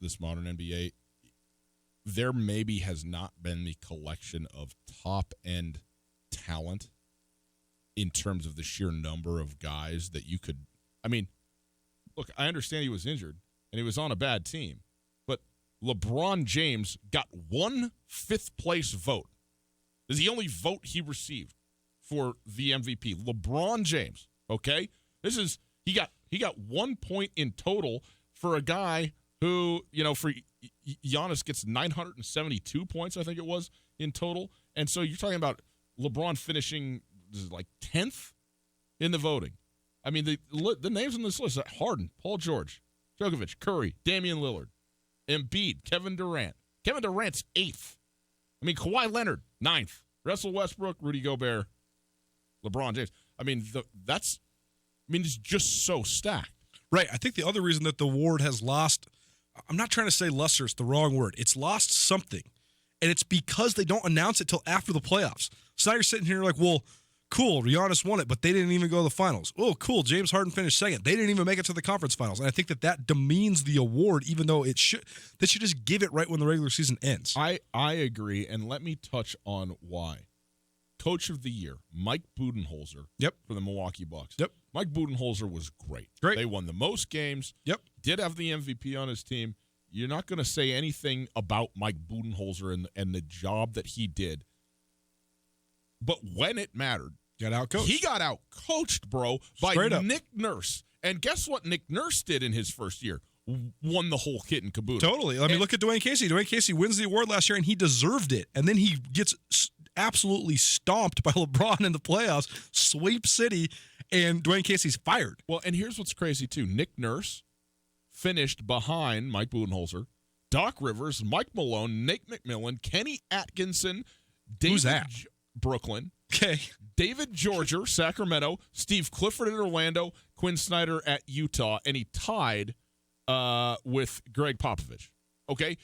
this modern NBA, there maybe has not been the collection of top-end talent in terms of the sheer number of guys that you could – I mean, look, I understand he was injured and he was on a bad team, but LeBron James got one fifth-place vote. This is the only vote he received for the MVP. LeBron James, okay? This is – he got 1 point in total for a guy who, for Giannis gets 972 points, I think it was, in total. And so you're talking about LeBron finishing like 10th in the voting. I mean, the names on this list are Harden, Paul George, Djokovic, Curry, Damian Lillard, Embiid, Kevin Durant. Kevin Durant's 8th. I mean, Kawhi Leonard, 9th. Russell Westbrook, Rudy Gobert, LeBron James. I mean, it's just so stacked. Right. I think the other reason that the award has lost, I'm not trying to say luster, it's the wrong word. It's lost something. And it's because they don't announce it till after the playoffs. So now you're sitting here like, well, cool, Giannis won it, but they didn't even go to the finals. Oh, cool, James Harden finished second. They didn't even make it to the conference finals. And I think that demeans the award, even though they should just give it right when the regular season ends. I agree, and let me touch on why. Coach of the Year, Mike Budenholzer for the Milwaukee Bucks. Yep. Mike Budenholzer was great. They won the most games. Yep. Did have the MVP on his team. You're not going to say anything about Mike Budenholzer and the job that he did. But when it mattered, got outcoached. He got outcoached, bro, by Nick Nurse. And guess what Nick Nurse did in his first year? Won the whole kit and caboodle. Totally. I mean, look at Dwayne Casey. Dwayne Casey wins the award last year, and he deserved it. And then he gets absolutely stomped by LeBron in the playoffs, sweep city, and Dwayne Casey's fired. Well, and here's what's crazy, too. Nick Nurse finished behind Mike Budenholzer, Doc Rivers, Mike Malone, Nate McMillan, Kenny Atkinson, David Who's that? Brooklyn. Okay. David Georger, Sacramento, Steve Clifford at Orlando, Quinn Snyder at Utah, and he tied with Greg Popovich. Okay?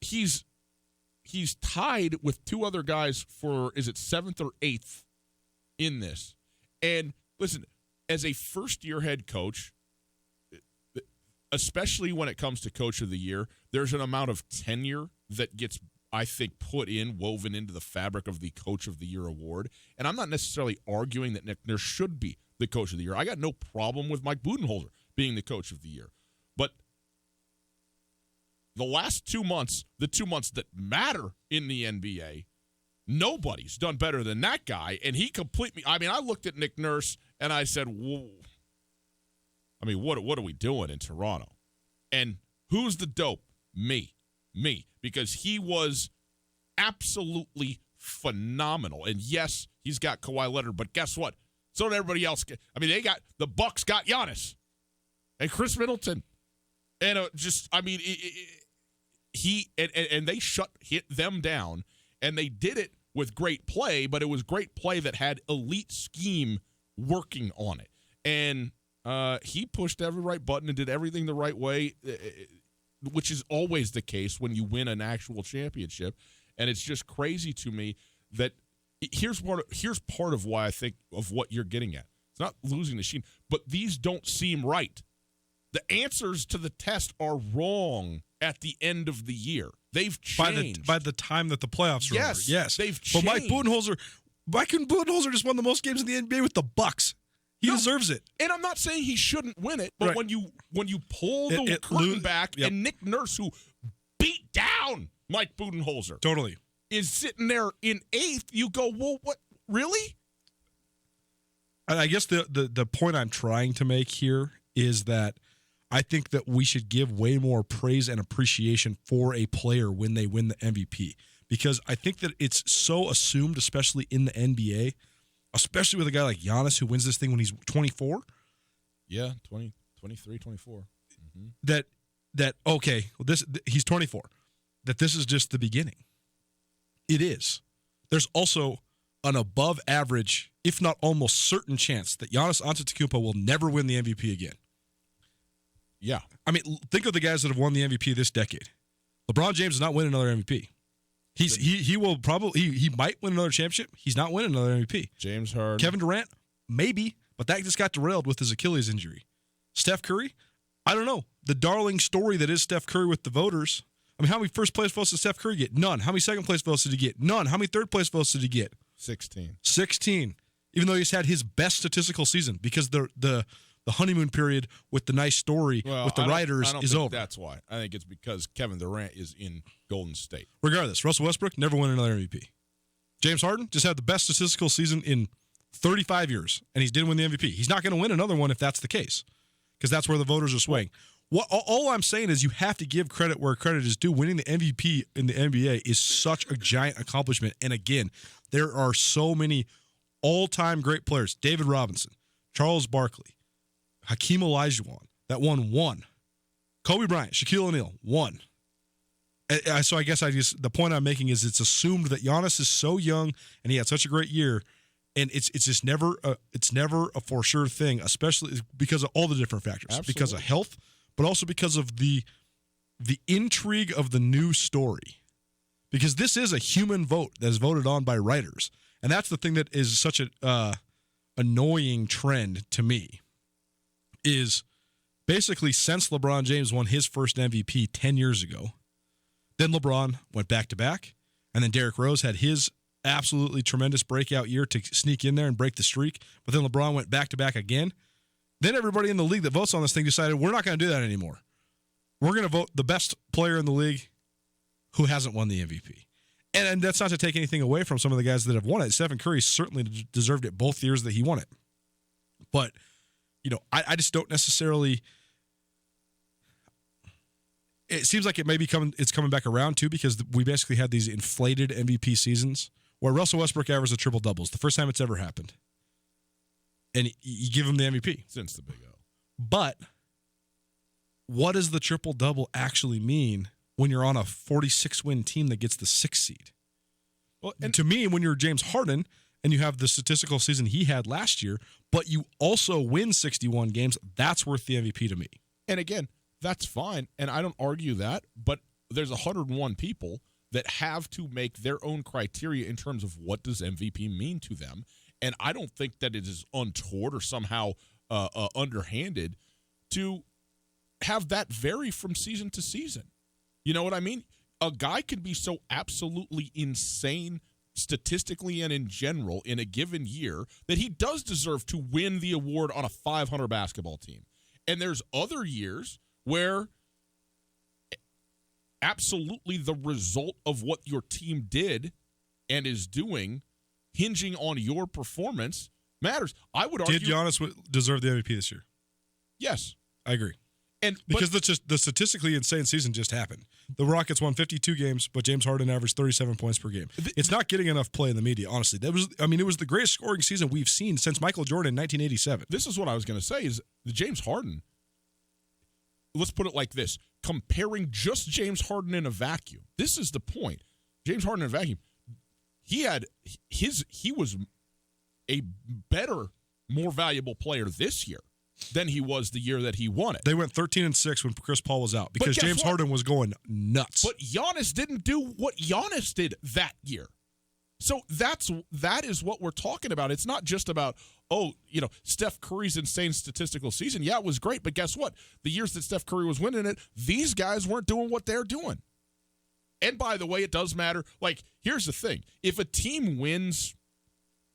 He's tied with two other guys for, is it 7th or 8th in this? And listen, as a first-year head coach, especially when it comes to Coach of the Year, there's an amount of tenure that gets, I think, woven into the fabric of the Coach of the Year award. And I'm not necessarily arguing that Nick Nurse should be the Coach of the Year. I got no problem with Mike Budenholzer being the Coach of the Year. But the last 2 months, the 2 months that matter in the NBA, nobody's done better than that guy. And he I looked at Nick Nurse and I said, whoa. I mean, what are we doing in Toronto? And who's the dope? Me. Because he was absolutely phenomenal. And yes, he's got Kawhi Leonard, but guess what? So did everybody else. I mean, the Bucks got Giannis and Chris Middleton. And they hit them down, and they did it with great play, but it was great play that had elite scheme working on it. And he pushed every right button and did everything the right way, which is always the case when you win an actual championship. And it's just crazy to me that here's part of why I think of what you're getting at. It's not losing the sheen, but these don't seem right. The answers to the test are wrong at the end of the year. They've changed. By the time that the playoffs are over. Yes, they've changed. But Mike Budenholzer just won the most games in the NBA with the Bucks. He deserves it. And I'm not saying he shouldn't win it, but when you pull the curtain back and Nick Nurse, who beat down Mike Budenholzer, totally, is sitting there in 8th, you go, well, what? Really? And I guess the point I'm trying to make here is that I think that we should give way more praise and appreciation for a player when they win the MVP. Because I think that it's so assumed, especially in the NBA, especially with a guy like Giannis who wins this thing when he's 24. Yeah, 23, 24. Mm-hmm. He's 24. That this is just the beginning. It is. There's also an above average, if not almost certain chance that Giannis Antetokounmpo will never win the MVP again. Yeah. I mean, think of the guys that have won the MVP this decade. LeBron James does not win another MVP. He might win another championship. He's not winning another MVP. James Harden. Kevin Durant, maybe, but that just got derailed with his Achilles injury. Steph Curry, I don't know. the darling story that is Steph Curry with the voters. I mean, how many first place votes did Steph Curry get? None. How many second place votes did he get? None. How many third place votes did he get? 16. 16. Even though he's had his best statistical season, because the honeymoon period with the nice story with the writers is over. That's why. I think it's because Kevin Durant is in Golden State. Regardless, Russell Westbrook never win another MVP. James Harden just had the best statistical season in 35 years, and he didn't win the MVP. He's not going to win another one if that's the case, because that's where the voters are swaying. All I'm saying is you have to give credit where credit is due. Winning the MVP in the NBA is such a giant accomplishment. And again, there are so many all-time great players. David Robinson, Charles Barkley, Hakeem Olajuwon, that won one. Kobe Bryant, Shaquille O'Neal, one. So I guess the point I'm making is it's assumed that Giannis is so young and he had such a great year, and it's just never a for sure thing, especially because of all the different factors. Absolutely. Because of health, but also because of the intrigue of the new story. Because this is a human vote that is voted on by writers, and that's the thing that is such a annoying trend to me. Is basically since LeBron James won his first MVP 10 years ago, then LeBron went back-to-back, and then Derrick Rose had his absolutely tremendous breakout year to sneak in there and break the streak, but then LeBron went back-to-back again. Then everybody in the league that votes on this thing decided we're not going to do that anymore. We're going to vote the best player in the league who hasn't won the MVP. And that's not to take anything away from some of the guys that have won it. Stephen Curry certainly deserved it both years that he won it. But, I just don't necessarily – it seems like it's coming back around, too, because we basically had these inflated MVP seasons where Russell Westbrook averaged a triple-doubles, the first time it's ever happened. And you give him the MVP. Since the Big O. But what does the triple-double actually mean when you're on a 46-win team that gets the 6th seed? Well, and to me, when you're James Harden and you have the statistical season he had last year, but you also win 61 games, that's worth the MVP to me. And again, that's fine, and I don't argue that, but there's 101 people that have to make their own criteria in terms of what does MVP mean to them. And I don't think that it is untoward or somehow underhanded to have that vary from season to season. You know what I mean? A guy can be so absolutely insane statistically and in general in a given year that he does deserve to win the award on a 500 basketball team. And there's other years where absolutely the result of what your team did and is doing hinging on your performance matters. I would argue. Did Giannis deserve the MVP this year? Yes. I agree. Because the statistically insane season just happened. The Rockets won 52 games, but James Harden averaged 37 points per game. It's not getting enough play in the media, honestly. It was the greatest scoring season we've seen since Michael Jordan in 1987. This is what I was going to say is the James Harden. Let's put it like this. Comparing just James Harden in a vacuum. This is the point. James Harden in a vacuum. He was a better, more valuable player this year than he was the year that he won it. They went 13-6 when Chris Paul was out because James Harden was going nuts. But Giannis didn't do what Giannis did that year. So that is what we're talking about. It's not just about, Steph Curry's insane statistical season. Yeah, it was great, but guess what? The years that Steph Curry was winning it, these guys weren't doing what they're doing. And by the way, it does matter. Like, here's the thing. If a team wins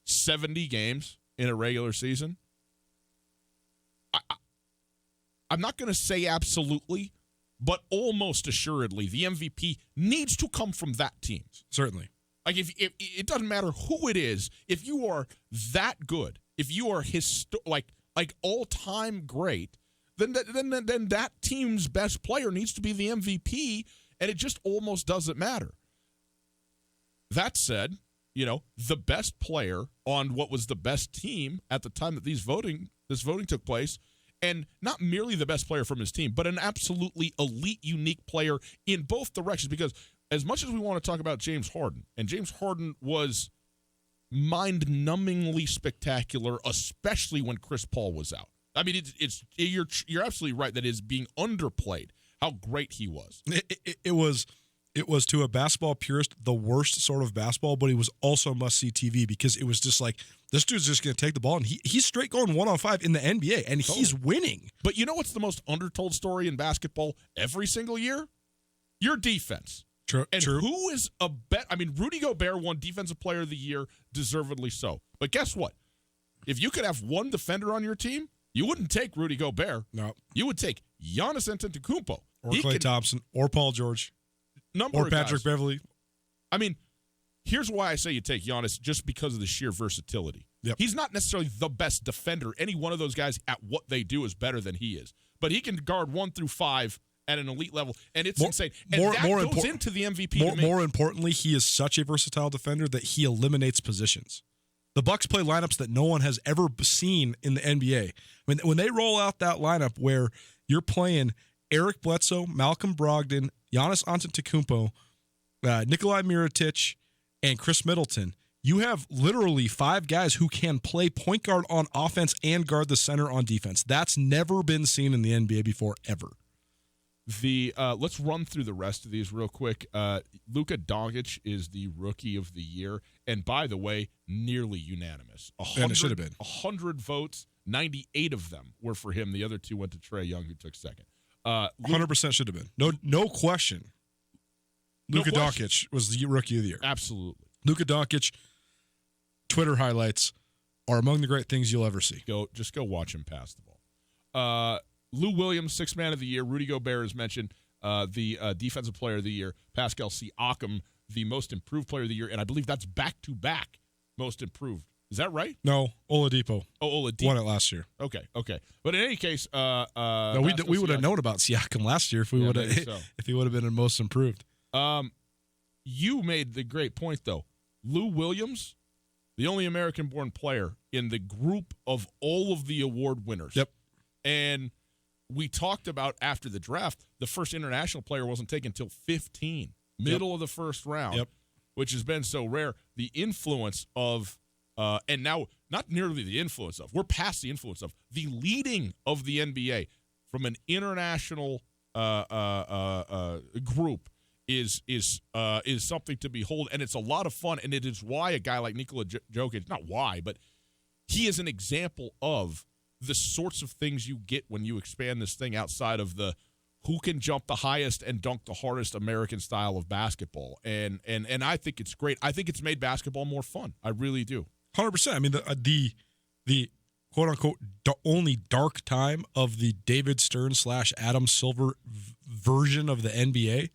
70 games in a regular season, I'm not going to say absolutely, but almost assuredly, the MVP needs to come from that team. Certainly. Like, if it doesn't matter who it is, if you are that good, if you are like all-time great, then that team's best player needs to be the MVP, and it just almost doesn't matter. That said, the best player on what was the best team at the time that this voting took place, and not merely the best player from his team, but an absolutely elite, unique player in both directions. Because as much as we want to talk about James Harden, and James Harden was mind-numbingly spectacular, especially when Chris Paul was out. I mean, you're absolutely right that it is being underplayed how great he was. It was it was to a basketball purist the worst sort of basketball, but it was also must-see TV because it was just like, this dude's just going to take the ball, and he's straight going 1-on-5 in the NBA, and he's winning. But you know what's the most undertold story in basketball every single year? Your defense. True. Who is a bet? I mean, Rudy Gobert won Defensive Player of the Year, deservedly so. But guess what? If you could have one defender on your team, you wouldn't take Rudy Gobert. No. You would take Giannis Antetokounmpo. Or Klay Thompson, or Paul George. Or Patrick Beverley. I mean, here's why I say you take Giannis, just because of the sheer versatility. Yep. He's not necessarily the best defender. Any one of those guys at what they do is better than he is. But he can guard 1 through 5 at an elite level, and it's insane. And that goes into the MVP. More importantly, he is such a versatile defender that he eliminates positions. The Bucks play lineups that no one has ever seen in the NBA. When they roll out that lineup where you're playing Eric Bledsoe, Malcolm Brogdon, Giannis Antetokounmpo, Nikolai Mirotic, and Chris Middleton, you have literally 5 guys who can play point guard on offense and guard the center on defense. That's never been seen in the NBA before, ever. Let's run through the rest of these real quick. Luka Doncic is the Rookie of the Year, and by the way, nearly unanimous. And it should have been 100 votes. 98 of them were for him. The other 2 went to Trae Young, who took second. 100% should have been. No question. Luka Doncic was the Rookie of the Year. Absolutely. Luka Doncic Twitter highlights are among the great things you'll ever see. Just go watch him pass the ball. Lou Williams, 6th Man of the Year. Rudy Gobert is mentioned. The Defensive Player of the Year. Pascal Siakam, the Most Improved Player of the Year. And I believe that's back-to-back Most Improved. Is that right? No, Oladipo. Oladipo won it last year. Okay. But in any case, no, we would have known about Siakam last year if we would have if he would have been a Most Improved. You made the great point though. Lou Williams, the only American-born player in the group of all of the award winners. Yep. And we talked about after the draft, the first international player wasn't taken until 15, middle of the first round, which has been so rare. The influence of and now, not nearly the influence of, we're past the influence of, the leading of the NBA from an international group is something to behold, and it's a lot of fun, and it is why a guy like Nikola Jokic, not why, but he is an example of the sorts of things you get when you expand this thing outside of the who can jump the highest and dunk the hardest American style of basketball, and I think it's great. I think it's made basketball more fun. I really do. 100%. I mean, the quote unquote only dark time of the David Stern / Adam Silver version of the NBA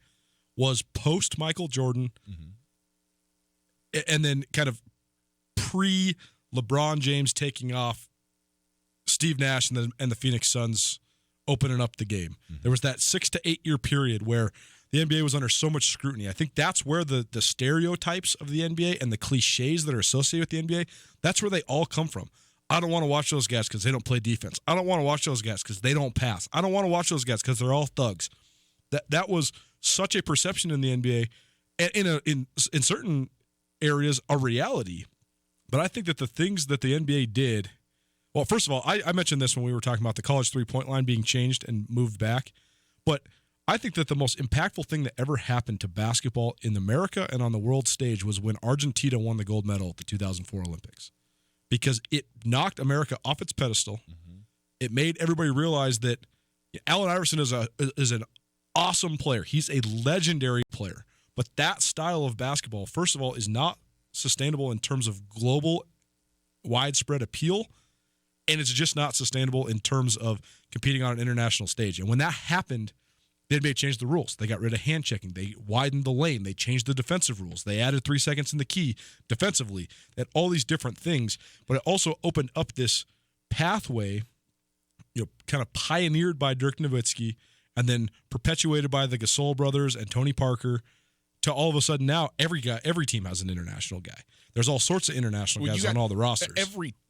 was post Michael Jordan, and then kind of pre LeBron James taking off, Steve Nash and the Phoenix Suns opening up the game. There was that 6 to 8 year period where the NBA was under so much scrutiny. I think that's where the stereotypes of the NBA and the cliches that are associated with the NBA, that's where they all come from. I don't want to watch those guys because they don't play defense. I don't want to watch those guys because they don't pass. I don't want to watch those guys because they're all thugs. That was such a perception in the NBA, and in certain areas a reality. But I think that the things that the NBA did, well, first of all, I mentioned this when we were talking about the college three-point line being changed and moved back, but I think that the most impactful thing that ever happened to basketball in America and on the world stage was when Argentina won the gold medal at the 2004 Olympics, because it knocked America off its pedestal. It made everybody realize that Allen Iverson is an awesome player. He's a legendary player, but that style of basketball, first of all, is not sustainable in terms of global widespread appeal, and it's just not sustainable in terms of competing on an international stage. And when that happened, the NBA changed the rules. They got rid of hand checking. They widened the lane. They changed the defensive rules. They added 3 seconds in the key defensively. They had all these different things, but it also opened up this pathway, kind of pioneered by Dirk Nowitzki and then perpetuated by the Gasol brothers and Tony Parker, to all of a sudden now every team has an international guy. There's all sorts of international guys on all the rosters.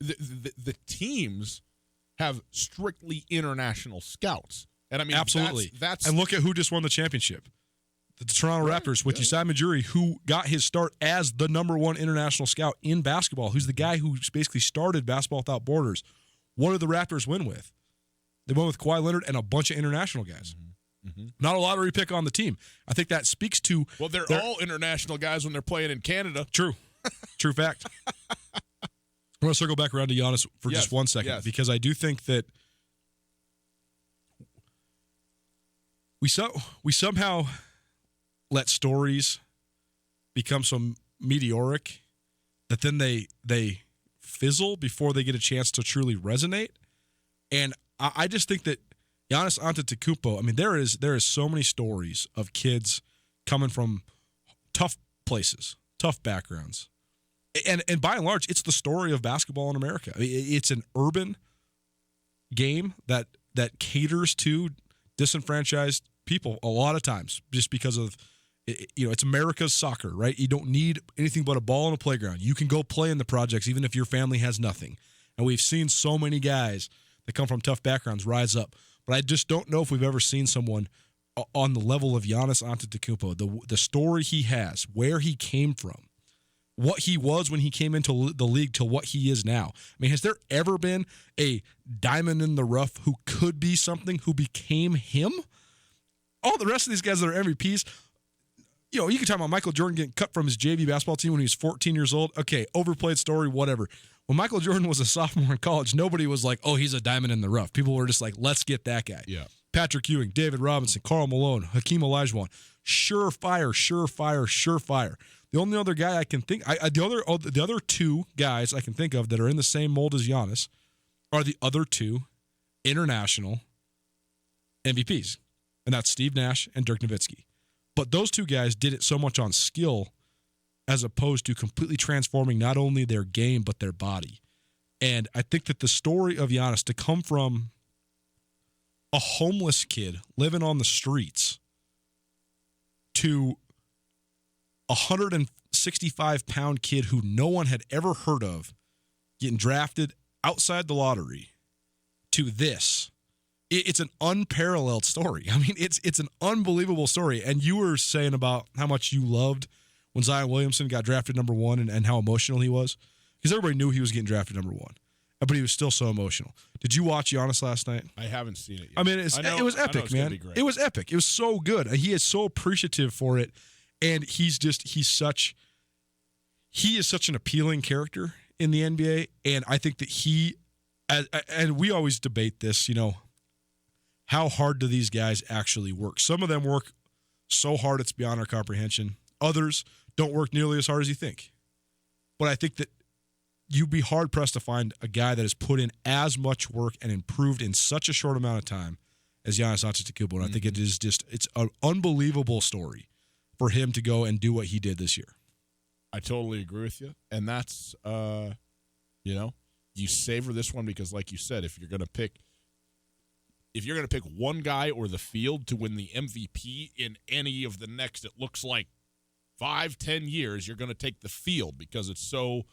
The teams have strictly international scouts. And I mean, absolutely. That's and look at who just won the championship. The Toronto Raptors with Usai Ujiri, who got his start as the #1 international scout in basketball, who's the guy who basically started Basketball Without Borders. What did the Raptors win with? They won with Kawhi Leonard and a bunch of international guys. Not a lottery pick on the team. I think that speaks to they're all international guys when they're playing in Canada. True fact. I want to circle back around to Giannis for just 1 second because I do think that we somehow let stories become so meteoric that then they fizzle before they get a chance to truly resonate. And I just think that Giannis Antetokounmpo, I mean, there is so many stories of kids coming from tough places, tough backgrounds. And by and large, it's the story of basketball in America. I mean, it's an urban game that caters to disenfranchised people a lot of times just because of, it's America's soccer, right? You don't need anything but a ball and a playground. You can go play in the projects even if your family has nothing. And we've seen so many guys that come from tough backgrounds rise up. But I just don't know if we've ever seen someone on the level of Giannis Antetokounmpo, the story he has, where he came from, what he was when he came into the league to what he is now. I mean, has there ever been a diamond in the rough who could be something, who became him? All the rest of these guys that are MVPs, you can talk about Michael Jordan getting cut from his JV basketball team when he was 14 years old. Okay, overplayed story, whatever. When Michael Jordan was a sophomore in college, nobody was like, oh, he's a diamond in the rough. People were just like, let's get that guy. Yeah. Patrick Ewing, David Robinson, Karl Malone, Hakeem Olajuwon. Surefire. The only other guy I can think, the other two guys I can think of that are in the same mold as Giannis are the other two international MVPs, and that's Steve Nash and Dirk Nowitzki. But those two guys did it so much on skill as opposed to completely transforming not only their game, but their body. And I think that the story of Giannis, to come from a homeless kid living on the streets to a 165-pound kid who no one had ever heard of, getting drafted outside the lottery, to this, it's an unparalleled story. I mean, it's an unbelievable story. And you were saying about how much you loved when Zion Williamson got drafted number 1 and how emotional he was, because everybody knew he was getting drafted number 1, but he was still so emotional. Did you watch Giannis last night? I haven't seen it yet. I mean, it was epic, man. It was epic. It was so good. He is so appreciative for it, and he is such an appealing character in the NBA, and I think that and we always debate this, how hard do these guys actually work? Some of them work so hard it's beyond our comprehension. Others don't work nearly as hard as you think. But I think that you'd be hard-pressed to find a guy that has put in as much work and improved in such a short amount of time as Giannis Antetokounmpo. And I think it's an unbelievable story for him to go and do what he did this year. I totally agree with you. And that's, you savor this one because, like you said, if you're going to pick one guy or the field to win the MVP in any of the next, it looks like 5-10 years, you're going to take the field because it's so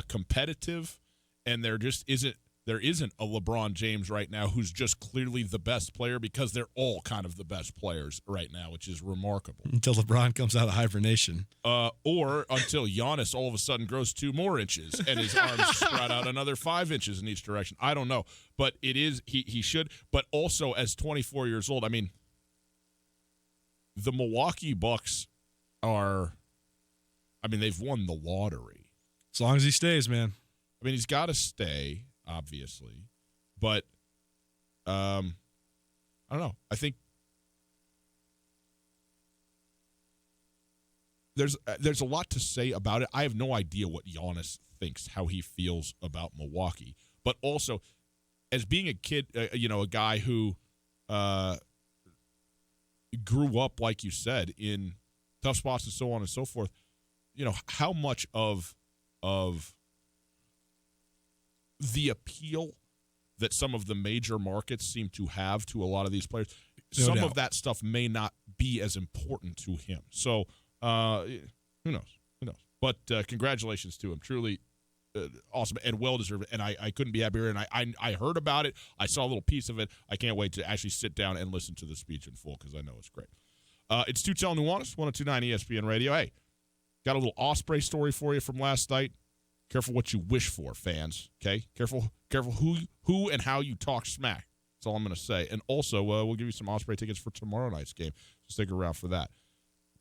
competitive, and there isn't a LeBron James right now who's just clearly the best player, because they're all kind of the best players right now, which is remarkable. Until LeBron comes out of hibernation. Or until Giannis all of a sudden grows 2 more inches and his arms spread out another 5 inches in each direction. I don't know. But it is he should. But also, as 24 years old, I mean, the Milwaukee Bucks they've won the lottery. As long as he stays, man. I mean, he's got to stay, obviously. But, I don't know. I think there's a lot to say about it. I have no idea what Giannis thinks, how he feels about Milwaukee. But also, as being a kid, a guy who grew up, like you said, in tough spots and so on and so forth, how much of the appeal that some of the major markets seem to have to a lot of these players, some of that stuff may not be as important to him. So who knows? But congratulations to him. Truly awesome and well-deserved. And I couldn't be happier. And I heard about it. I saw a little piece of it. I can't wait to actually sit down and listen to the speech in full because I know it's great. It's Tootell Nuanez, 102.9 ESPN Radio. Hey, got a little Osprey story for you from last night. Careful what you wish for, fans. Okay, careful who and how you talk smack. That's all I'm going to say. And also, we'll give you some Osprey tickets for tomorrow night's game. So stick around for that.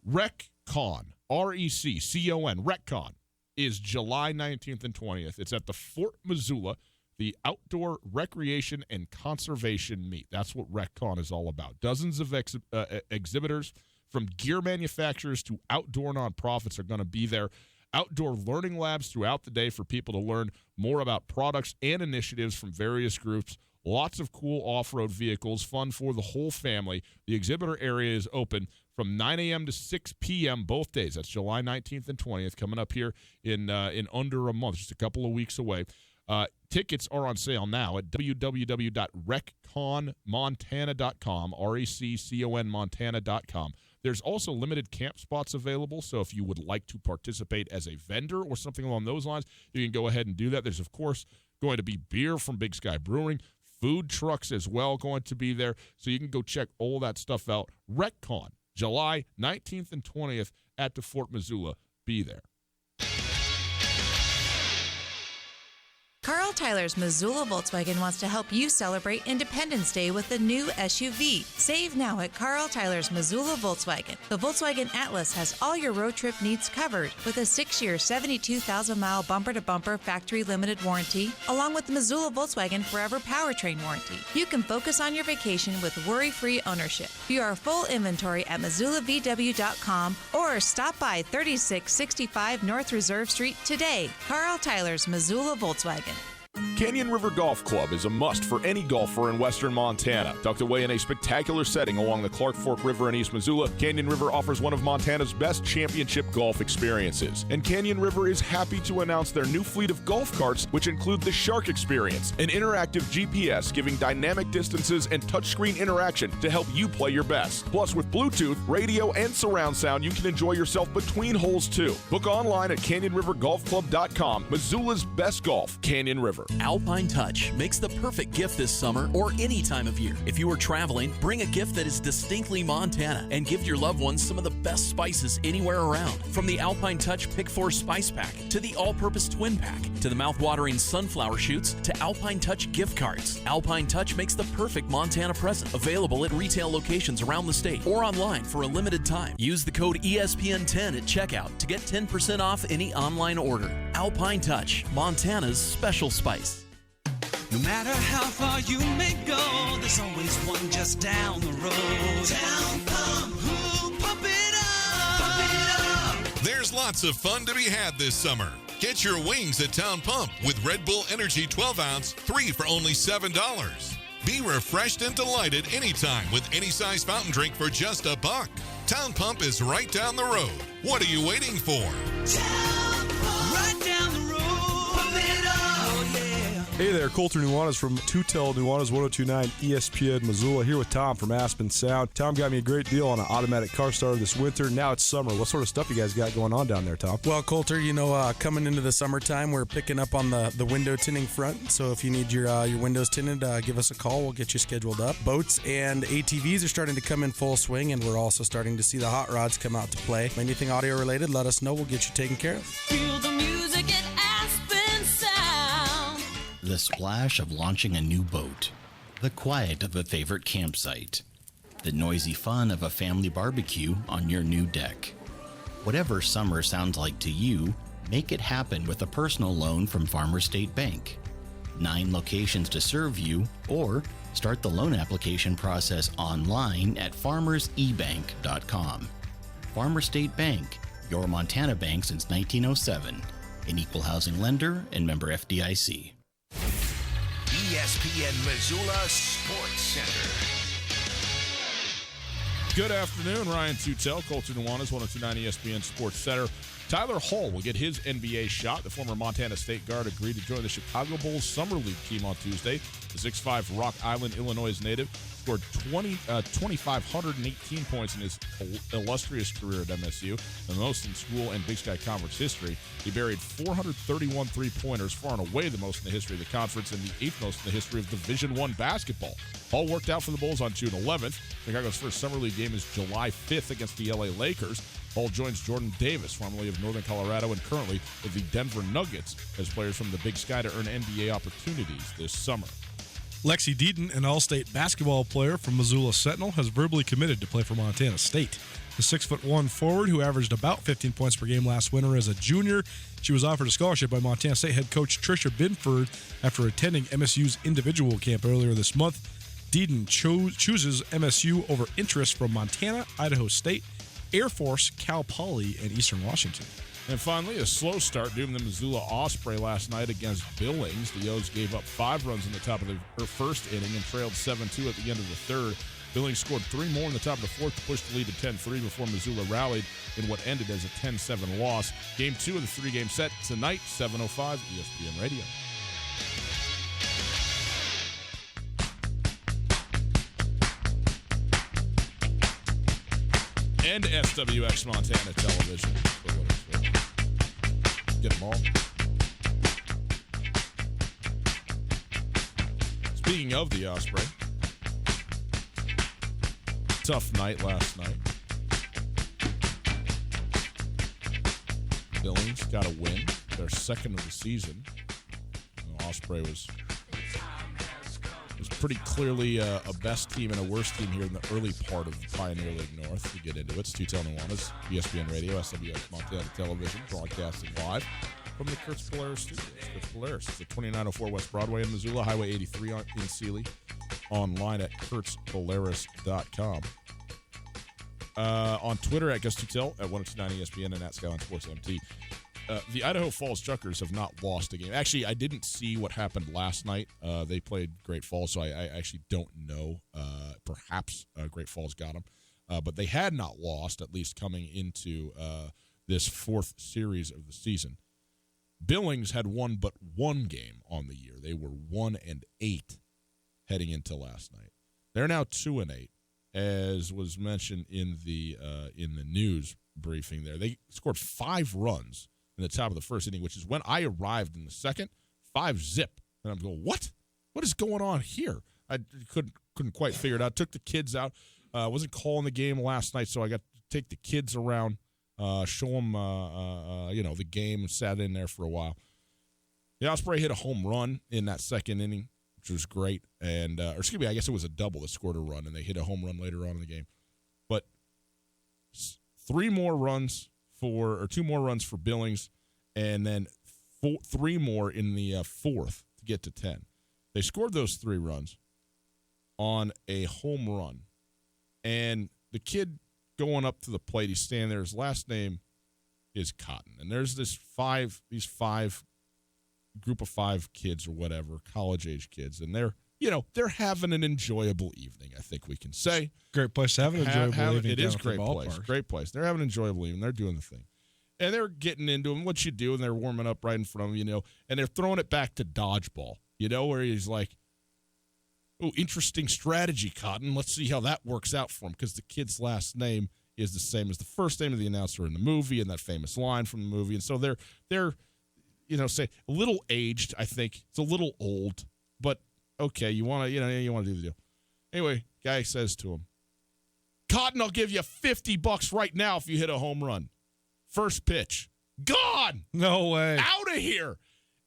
RecCon, RECCON, RecCon is July 19th and 20th. It's at the Fort Missoula, the Outdoor Recreation and Conservation Meet. That's what RecCon is all about. Dozens of exhibitors from gear manufacturers to outdoor nonprofits are going to be there. Outdoor learning labs throughout the day for people to learn more about products and initiatives from various groups. Lots of cool off-road vehicles, fun for the whole family. The exhibitor area is open from 9 a.m. to 6 p.m. both days. That's July 19th and 20th, coming up here in under a month, just a couple of weeks away. Tickets are on sale now at www.recconmontana.com, RECCON There's also limited camp spots available, so if you would like to participate as a vendor or something along those lines, you can go ahead and do that. There's, of course, going to be beer from Big Sky Brewing, food trucks as well going to be there, so you can go check all that stuff out. RecCon, July 19th and 20th at the Fort Missoula. Be there. Carl Tyler's Missoula Volkswagen wants to help you celebrate Independence Day with a new SUV. Save now at Carl Tyler's Missoula Volkswagen. The Volkswagen Atlas has all your road trip needs covered with a 6-year, 72,000-mile bumper-to-bumper factory-limited warranty, along with the Missoula Volkswagen Forever Powertrain warranty. You can focus on your vacation with worry-free ownership. View our full inventory at MissoulaVW.com or stop by 3665 North Reserve Street today. Carl Tyler's Missoula Volkswagen. Canyon River Golf Club is a must for any golfer in western Montana. Tucked away in a spectacular setting along the Clark Fork River in East Missoula, Canyon River offers one of Montana's best championship golf experiences. And Canyon River is happy to announce their new fleet of golf carts, which include the Shark Experience, an interactive GPS giving dynamic distances and touchscreen interaction to help you play your best. Plus, with Bluetooth, radio, and surround sound, you can enjoy yourself between holes too. Book online at CanyonRiverGolfClub.com. Missoula's best golf, Canyon River. Alpine Touch makes the perfect gift this summer or any time of year. If you are traveling, bring a gift that is distinctly Montana and give your loved ones some of the best spices anywhere around. From the Alpine Touch Pick 4 Spice Pack to the All-Purpose Twin Pack to the mouth-watering sunflower shoots to Alpine Touch gift cards. Alpine Touch makes the perfect Montana present. Available at retail locations around the state or online for a limited time. Use the code ESPN10 at checkout to get 10% off any online order. Alpine Touch, Montana's special spice. No matter how far you may go, there's always one just down the road. Town Pump, who pump it up, pump it up. There's lots of fun to be had this summer. Get your wings at Town Pump with Red Bull Energy 12-ounce, 3 for only $7. Be refreshed and delighted anytime with any size fountain drink for just $1. Town Pump is right down the road. What are you waiting for? Town Pump, right down the road. Pump it up, oh yeah. Hey there, Colter Nuanez from Tootell, Nuanez 1029 ESPN Missoula, here with Tom from Aspen Sound. Tom got me a great deal on an automatic car starter this winter. Now it's summer. What sort of stuff you guys got going on down there, Tom? Well, Colter, coming into the summertime, we're picking up on the window tinting front. So if you need your windows tinted, give us a call. We'll get you scheduled up. Boats and ATVs are starting to come in full swing, and we're also starting to see the hot rods come out to play. Anything audio related, let us know. We'll get you taken care of. Feel the music at Aspen Sound. The splash of launching a new boat, the quiet of a favorite campsite, the noisy fun of a family barbecue on your new deck. Whatever summer sounds like to you, make it happen with a personal loan from Farmers State Bank. 9 locations to serve you, or start the loan application process online at farmersebank.com. Farmers State Bank, your Montana bank since 1907, an equal housing lender and member FDIC. ESPN Missoula Sports Center. Good afternoon, Ryan Tootell, Colter Nuanez, 1029 ESPN Sports Center. Tyler Hall will get his NBA shot. The former Montana State guard agreed to join the Chicago Bulls Summer League team on Tuesday. The 6'5" Rock Island, Illinois native scored 2,518 points in his illustrious career at MSU, the most in school and Big Sky Conference history. He buried 431 three-pointers, far and away the most in the history of the conference and the 8th most in the history of Division I basketball. Hall worked out for the Bulls on June 11th. Chicago's first Summer League game is July 5th against the LA Lakers. Hall joins Jordan Davis, formerly of Northern Colorado and currently with the Denver Nuggets, as players from the Big Sky to earn NBA opportunities this summer. Lexi Deaton, an all-state basketball player from Missoula Sentinel, has verbally committed to play for Montana State. The 6'1" forward, who averaged about 15 points per game last winter as a junior, she was offered a scholarship by Montana State head coach Tricia Binford after attending MSU's individual camp earlier this month. Deaton chooses MSU over interest from Montana, Idaho State, Air Force, Cal Poly, and Eastern Washington. And finally, a slow start doomed the Missoula Osprey last night against Billings. The O's gave up 5 runs in the top of the first inning and trailed 7-2 at the end of the third. Billings scored 3 more in the top of the fourth to push the lead to 10-3 before Missoula rallied in what ended as a 10-7 loss. Game 2 of the 3-game set tonight, 7:05, ESPN Radio. And FWX Montana Television. Get them all. Speaking of the Osprey, tough night last night. Billings got a win, their second of the season. The Osprey was pretty clearly a best team and a worst team here in the early part of the Pioneer League North. We get into it. It's Tootell Nuanez, ESPN Radio, SWX Montana Television, broadcasting live from the Kurtz Polaris studios. Kurtz Polaris is at 2904 West Broadway in Missoula, Highway 83 in Sealy, online at kurtzpolaris.com. On Twitter at Gus Tootell, at 1029 ESPN, and at Skyline Sports MT. The Idaho Falls Chuckers have not lost a game. Actually, I didn't see what happened last night. They played Great Falls, so I actually don't know. Perhaps Great Falls got them. But they had not lost, at least coming into this fourth series of the season. Billings had won but one game on the year. They were 1-8 heading into last night. They're now 2-8, as was mentioned in the news briefing there. They scored 5 runs in the top of the first inning, which is when I arrived in the second, 5-zip. And I'm going, what? What is going on here? I couldn't quite figure it out. Took the kids out. Wasn't calling the game last night, so I got to take the kids around, show them, the game, and sat in there for a while. The Osprey hit a home run in that second inning, which was great. And, I guess it was a double that scored a run, and they hit a home run later on in the game. But 2 more runs for Billings, and then 3 more in the fourth to get to 10. They scored those 3 runs on a home run. And the kid going up to the plate, he's standing there. His last name is Cotton. And there's these five group of 5 kids or whatever, college-age kids, and they're having an enjoyable evening, I think we can say. Great place to have an enjoyable evening. It is great place. Great place. They're having an enjoyable evening. They're doing the thing. And they're getting into them, what you do, and they're warming up right in front of them, and they're throwing it back to dodgeball, where he's like, oh, interesting strategy, Cotton. Let's see how that works out for him, because the kid's last name is the same as the first name of the announcer in the movie and that famous line from the movie. And so they're say a little aged, I think. It's a little old, but okay, you want to do the deal. Anyway, guy says to him, Cotton, I'll give you $50 right now if you hit a home run. First pitch. Gone. No way. Out of here.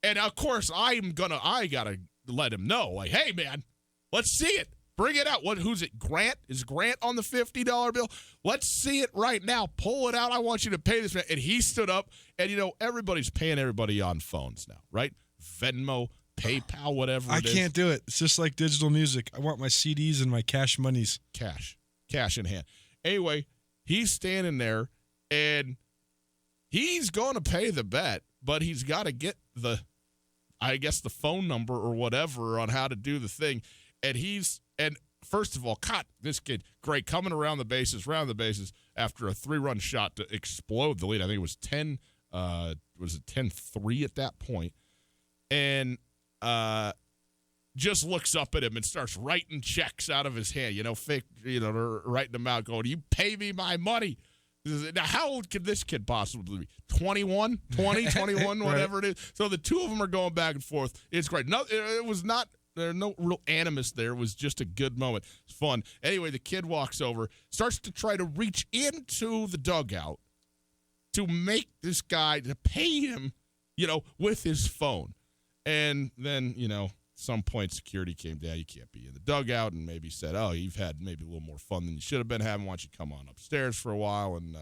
And of course, I gotta let him know, like, hey man, let's see it. Bring it out. Who's it? Grant? Is Grant on the $50 bill? Let's see it right now. Pull it out. I want you to pay this man. And he stood up, and everybody's paying everybody on phones now, right? Venmo, PayPal, whatever it is. I can't do it. It's just like digital music. I want my CDs and my cash monies. Cash in hand. Anyway, he's standing there, and he's going to pay the bet, but he's got to get the phone number or whatever on how to do the thing. And first of all, this kid, great, coming around the bases after a 3-run shot to explode the lead. I think it was 10-3 at that point. And just looks up at him and starts writing checks out of his hand, writing them out, going, you pay me my money. Now, how old could this kid possibly be? 21, 21, whatever it is. So the two of them are going back and forth. It's great. No, it was not, there's no real animus there. It was just a good moment. It's fun. Anyway, the kid walks over, starts to try to reach into the dugout to make to pay him, with his phone. And then, some point security came down. You can't be in the dugout, and maybe said, "Oh, you've had maybe a little more fun than you should have been having. Why don't you come on upstairs for a while and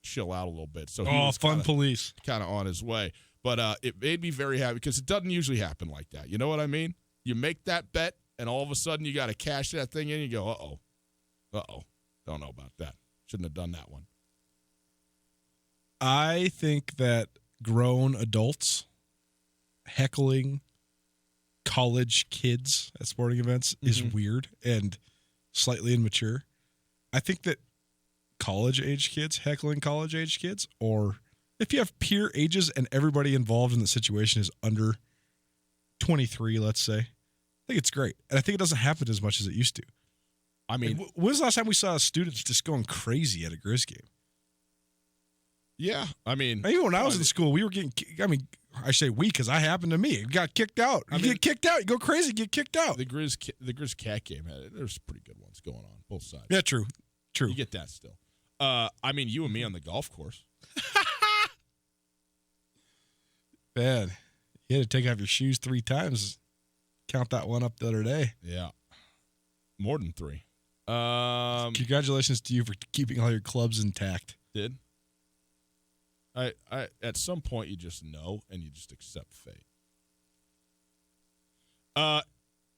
chill out a little bit?" So he was police, kind of on his way. But it made me very happy because it doesn't usually happen like that. You know what I mean? You make that bet, and all of a sudden you got to cash that thing in. You go, don't know about that. Shouldn't have done that one. I think that grown adults heckling college kids at sporting events is weird and slightly immature. I think that college-age kids heckling college-age kids, or if you have peer ages and everybody involved in the situation is under 23, let's say, I think it's great. And I think it doesn't happen as much as it used to. I mean, when's the last time we saw students just going crazy at a Grizz game? Yeah, I mean, even when I was in school, we were getting. I mean, I say we because I happened to me. It got kicked out. You get kicked out. You go crazy. Get kicked out. The Grizz Cat game there's pretty good ones going on both sides. Yeah, true. You get that still. I mean, you and me on the golf course. Man, you had to take off your shoes 3 times. Count that one up the other day. Yeah, more than 3. Congratulations to you for keeping all your clubs intact. Did. I at some point you just know and you just accept fate. All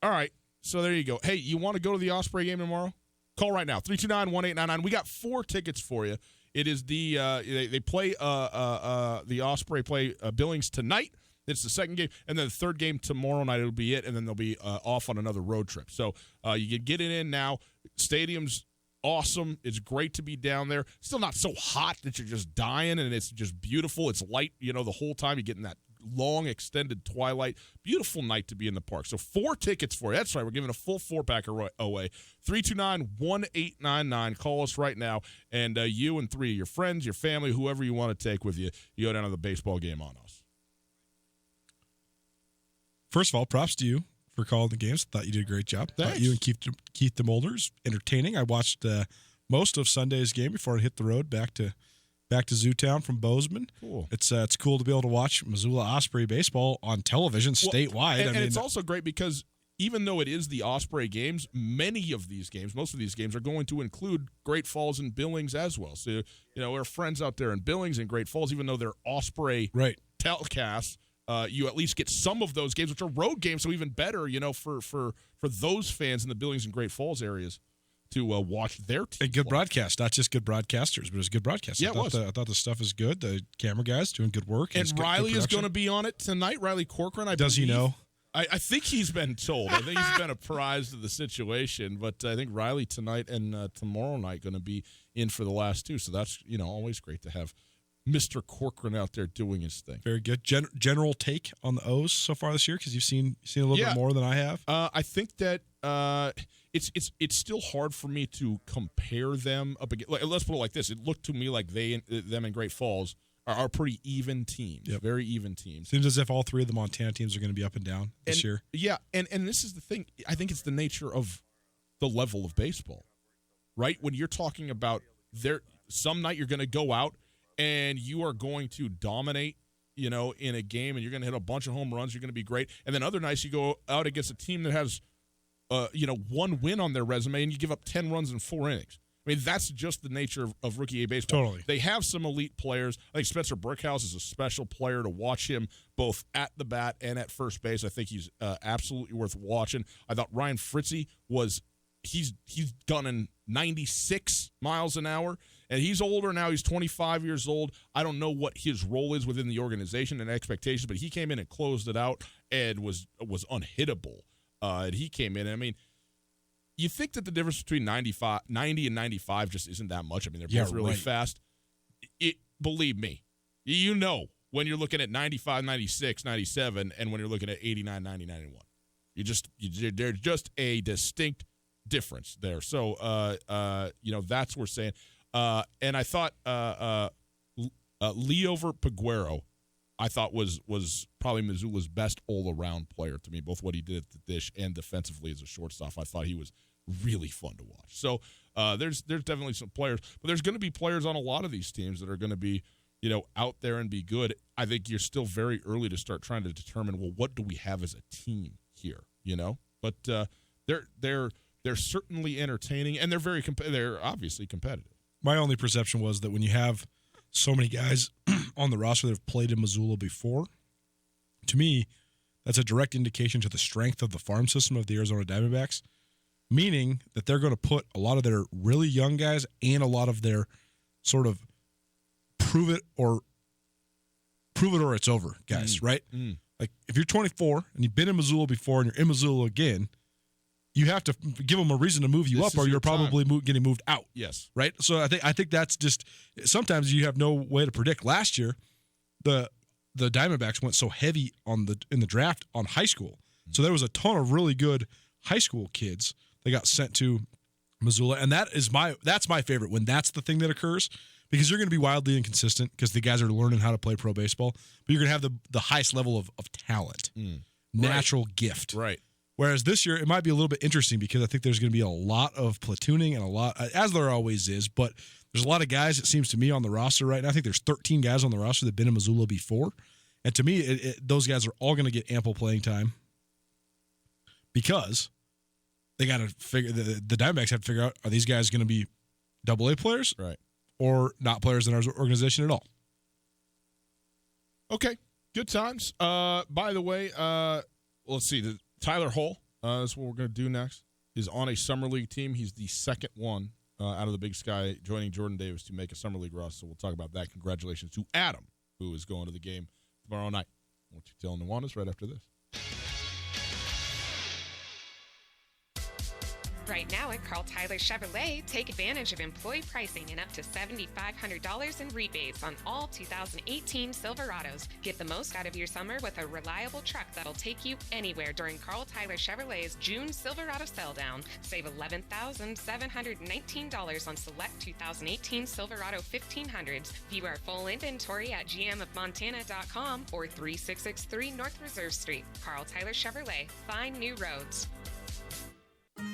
right. So there you go. Hey, you want to go to the Osprey game tomorrow? Call right now. 329-1899. We got 4 tickets for you. It is the they play the Osprey play Billings tonight. It's the second game, and then the third game tomorrow night. It'll be it, and then they'll be off on another road trip. So you can get it in now. Stadium's awesome. It's great to be down there. Still not so hot that you're just dying, and it's just beautiful. It's light, the whole time. You're getting that long, extended twilight. Beautiful night to be in the park. So 4 tickets for you. That's right. We're giving a full 4-pack away. 329-1899. Call us right now, and you and 3 of your friends, your family, whoever you want to take with you, you go down to the baseball game on us. First of all, props to you for calling the games. Thought you did a great job. Thanks. You and Keith DeMolders, entertaining. I watched most of Sunday's game before I hit the road back to Zootown from Bozeman. Cool. It's cool to be able to watch Missoula Osprey baseball on television statewide. And it's also great because even though it is the Osprey games, most of these games are going to include Great Falls and Billings as well. So, our friends out there in Billings and Great Falls, even though they're Osprey telecasts, you at least get some of those games, which are road games, so even better, for those fans in the Billings and Great Falls areas to watch their team. A good broadcast, not just good broadcasters, but it was a good broadcast. Yeah, I thought the stuff is good. The camera guys doing good work. And Riley is going to be on it tonight. Riley Corcoran, Does he know? I think he's been told. I think he's been apprised of the situation. But I think Riley tonight and tomorrow night going to be in for the last 2. So that's always great to have Mr. Corcoran out there doing his thing. Very good. General take on the O's so far this year, because you've seen a little bit more than I have. I think that it's still hard for me to compare them up again. Let's put it like this: it looked to me like them and Great Falls are pretty even teams, very even teams. Seems as if all 3 of the Montana teams are going to be up and down this year. Yeah, and this is the thing. I think it's the nature of the level of baseball, right? When you're talking about some night you're going to go out and you are going to dominate, in a game, and you're going to hit a bunch of home runs. You're going to be great. And then other nights you go out against a team that has, 1 win on their resume, and you give up 10 runs in 4 innings. I mean, that's just the nature of Rookie A baseball. Totally. They have some elite players. I think Spencer Brickhouse is a special player to watch him both at the bat and at first base. I think he's absolutely worth watching. I thought Ryan Fritzy he's gunning 96 miles an hour, and he's older now. He's 25 years old. I don't know what his role is within the organization and expectations, but he came in and closed it out and was unhittable. And he came in, and I mean, you think that the difference between 90 and 95 just isn't that much. I mean, they're both really fast. Believe me, when you're looking at 95, 96, 97, and when you're looking at 89, 90, 91. There's just a distinct difference there. So, that's what we're saying. And I thought Leover Peguero, I thought was probably Missoula's best all-around player to me, both what he did at the dish and defensively as a shortstop. I thought he was really fun to watch. So there's definitely some players, but there's going to be players on a lot of these teams that are going to be, out there and be good. I think you're still very early to start trying to determine, well, what do we have as a team here, But they're certainly entertaining, and they're they're obviously competitive. My only perception was that when you have so many guys on the roster that have played in Missoula before, to me, that's a direct indication to the strength of the farm system of the Arizona Diamondbacks, meaning that they're going to put a lot of their really young guys and a lot of their sort of prove it or it's over guys, right? Like if you're 24 and you've been in Missoula before and you're in Missoula again, you have to give them a reason to move you up, or you're probably getting moved out. Yes, right. So I think that's just sometimes you have no way to predict. Last year, the Diamondbacks went so heavy in the draft on high school, so there was a ton of really good high school kids that got sent to Missoula, and that's my favorite when that's the thing that occurs, because you're going to be wildly inconsistent because the guys are learning how to play pro baseball, but you're going to have the highest level of talent, natural gift, right. Whereas this year, it might be a little bit interesting because I think there's going to be a lot of platooning and a lot, as there always is, but there's a lot of guys, it seems to me, on the roster right now. I think there's 13 guys on the roster that have been in Missoula before. And to me, those guys are all going to get ample playing time because they got to figure, the Diamondbacks have to figure out, are these guys going to be AA players, right, or not players in our organization at all? Okay, good times. By the way, let's see, Tyler Hull, that's what we're going to do next, is on a Summer League team. He's the second one out of the Big Sky, joining Jordan Davis to make a Summer League roster. So we'll talk about that. Congratulations to Adam, who is going to the game tomorrow night. More Tootell and Nuanez right after this. Right now at Carl Tyler Chevrolet, take advantage of employee pricing and up to $7,500 in rebates on all 2018 Silverados. Get the most out of your summer with a reliable truck that'll take you anywhere during Carl Tyler Chevrolet's June Silverado sell down. Save $11,719 on select 2018 Silverado 1500s. View our full inventory at gmofmontana.com or 3663 North Reserve Street. Carl Tyler Chevrolet. Find new roads.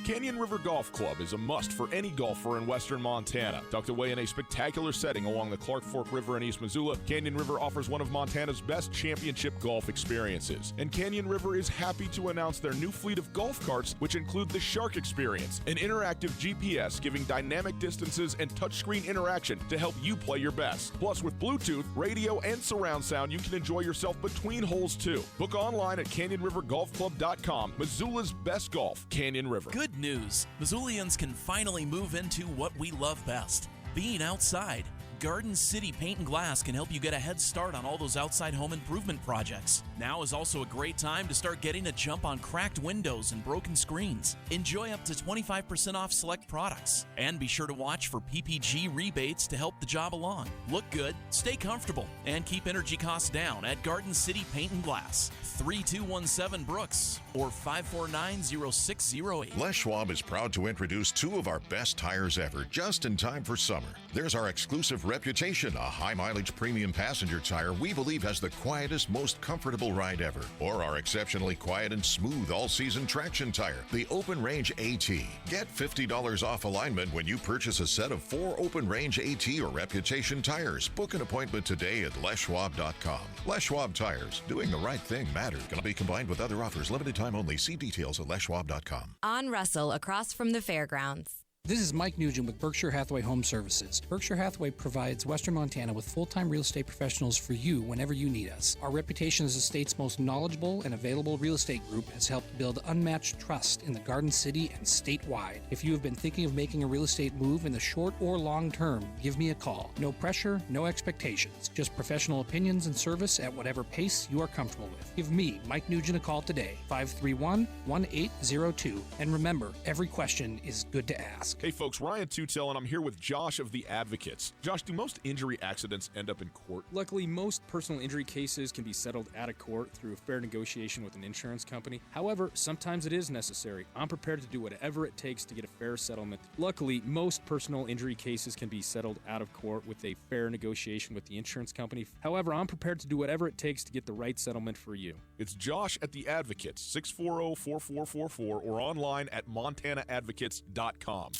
Canyon River Golf Club is a must for any golfer in western Montana. Tucked away in a spectacular setting along the Clark Fork River in East Missoula, Canyon River offers one of Montana's best championship golf experiences. And Canyon River is happy to announce their new fleet of golf carts, which include the Shark Experience, an interactive GPS giving dynamic distances and touchscreen interaction to help you play your best. Plus, with Bluetooth, radio, and surround sound, you can enjoy yourself between holes too. Book online at CanyonRiverGolfClub.com. Missoula's best golf, Canyon River. Good news. Missoulians can finally move into what we love best, being outside. Garden City Paint and Glass can help you get a head start on all those outside home improvement projects. Now is also a great time to start getting a jump on cracked windows and broken screens. Enjoy up to 25% off select products. And be sure to watch for PPG rebates to help the job along. Look good, stay comfortable, and keep energy costs down at Garden City Paint and Glass. 3217 Brooks or 549-0608. Les Schwab is proud to introduce two of our best tires ever, just in time for summer. There's our exclusive Reputation, a high-mileage premium passenger tire we believe has the quietest, most comfortable ride ever. Or our exceptionally quiet and smooth all-season traction tire, the Open Range AT. Get $50 off alignment when you purchase a set of 4 Open Range AT or Reputation tires. Book an appointment today at leschwab.com. Les Schwab Tires. Doing the right thing matters. Can be combined with other offers. Limited time only. See details at leschwab.com. On Russell, across from the fairgrounds. This is Mike Nugent with Berkshire Hathaway Home Services. Berkshire Hathaway provides Western Montana with full-time real estate professionals for you whenever you need us. Our reputation as the state's most knowledgeable and available real estate group has helped build unmatched trust in the Garden City and statewide. If you have been thinking of making a real estate move in the short or long term, give me a call. No pressure, no expectations. Just professional opinions and service at whatever pace you are comfortable with. Give me, Mike Nugent, a call today, 531-1802. And remember, every question is good to ask. Hey folks, Ryan Tootell, and I'm here with Josh of the Advocates. Josh, do most injury accidents end up in court? Luckily, most personal injury cases can be settled out of court through a fair negotiation with an insurance company. However, sometimes it is necessary. I'm prepared to do whatever it takes to get a fair settlement. Luckily, most personal injury cases can be settled out of court with a fair negotiation with the insurance company. However, I'm prepared to do whatever it takes to get the right settlement for you. It's Josh at the Advocates, 640-4444, or online at montanaadvocates.com.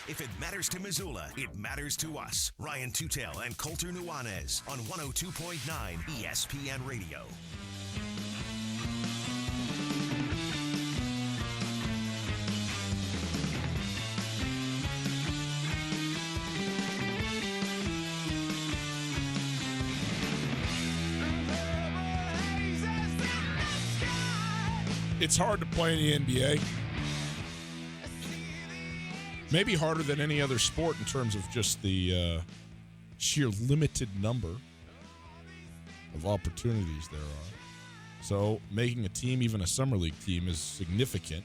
If it matters to Missoula, it matters to us. Ryan Tootell and Colter Nuanez on 102.9 ESPN Radio. It's hard to play in the NBA. Maybe harder than any other sport in terms of just the sheer limited number of opportunities there are. So making a team, even a summer league team, is significant.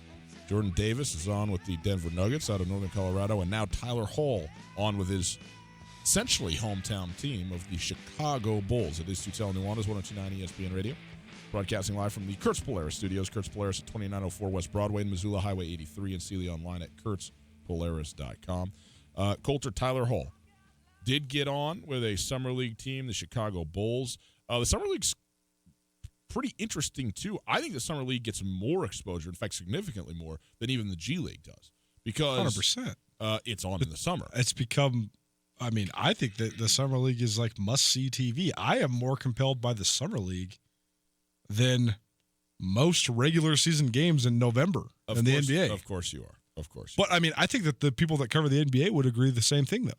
Jordan Davis is on with the Denver Nuggets out of Northern Colorado, and now Tyler Hall on with his essentially hometown team of the Chicago Bulls. It is Tootell Nuanez, 102.9 ESPN Radio. Broadcasting live from the Kurtz Polaris studios. Kurtz Polaris at 2904 West Broadway in Missoula, Highway 83, and Sealy online at kurtzpolaris.com. Coulter, Tyler Hall did get on with a summer league team, the Chicago Bulls. The summer league's pretty interesting, too. I think the summer league gets more exposure, in fact, significantly more than even the G League does. Because 100%. It's on in the summer. It's become, I think that the summer league is like must-see TV. I am more compelled by the summer league than most regular season games in November in the NBA. Of course you are. Of course. But, I think that the people that cover the NBA would agree the same thing, though.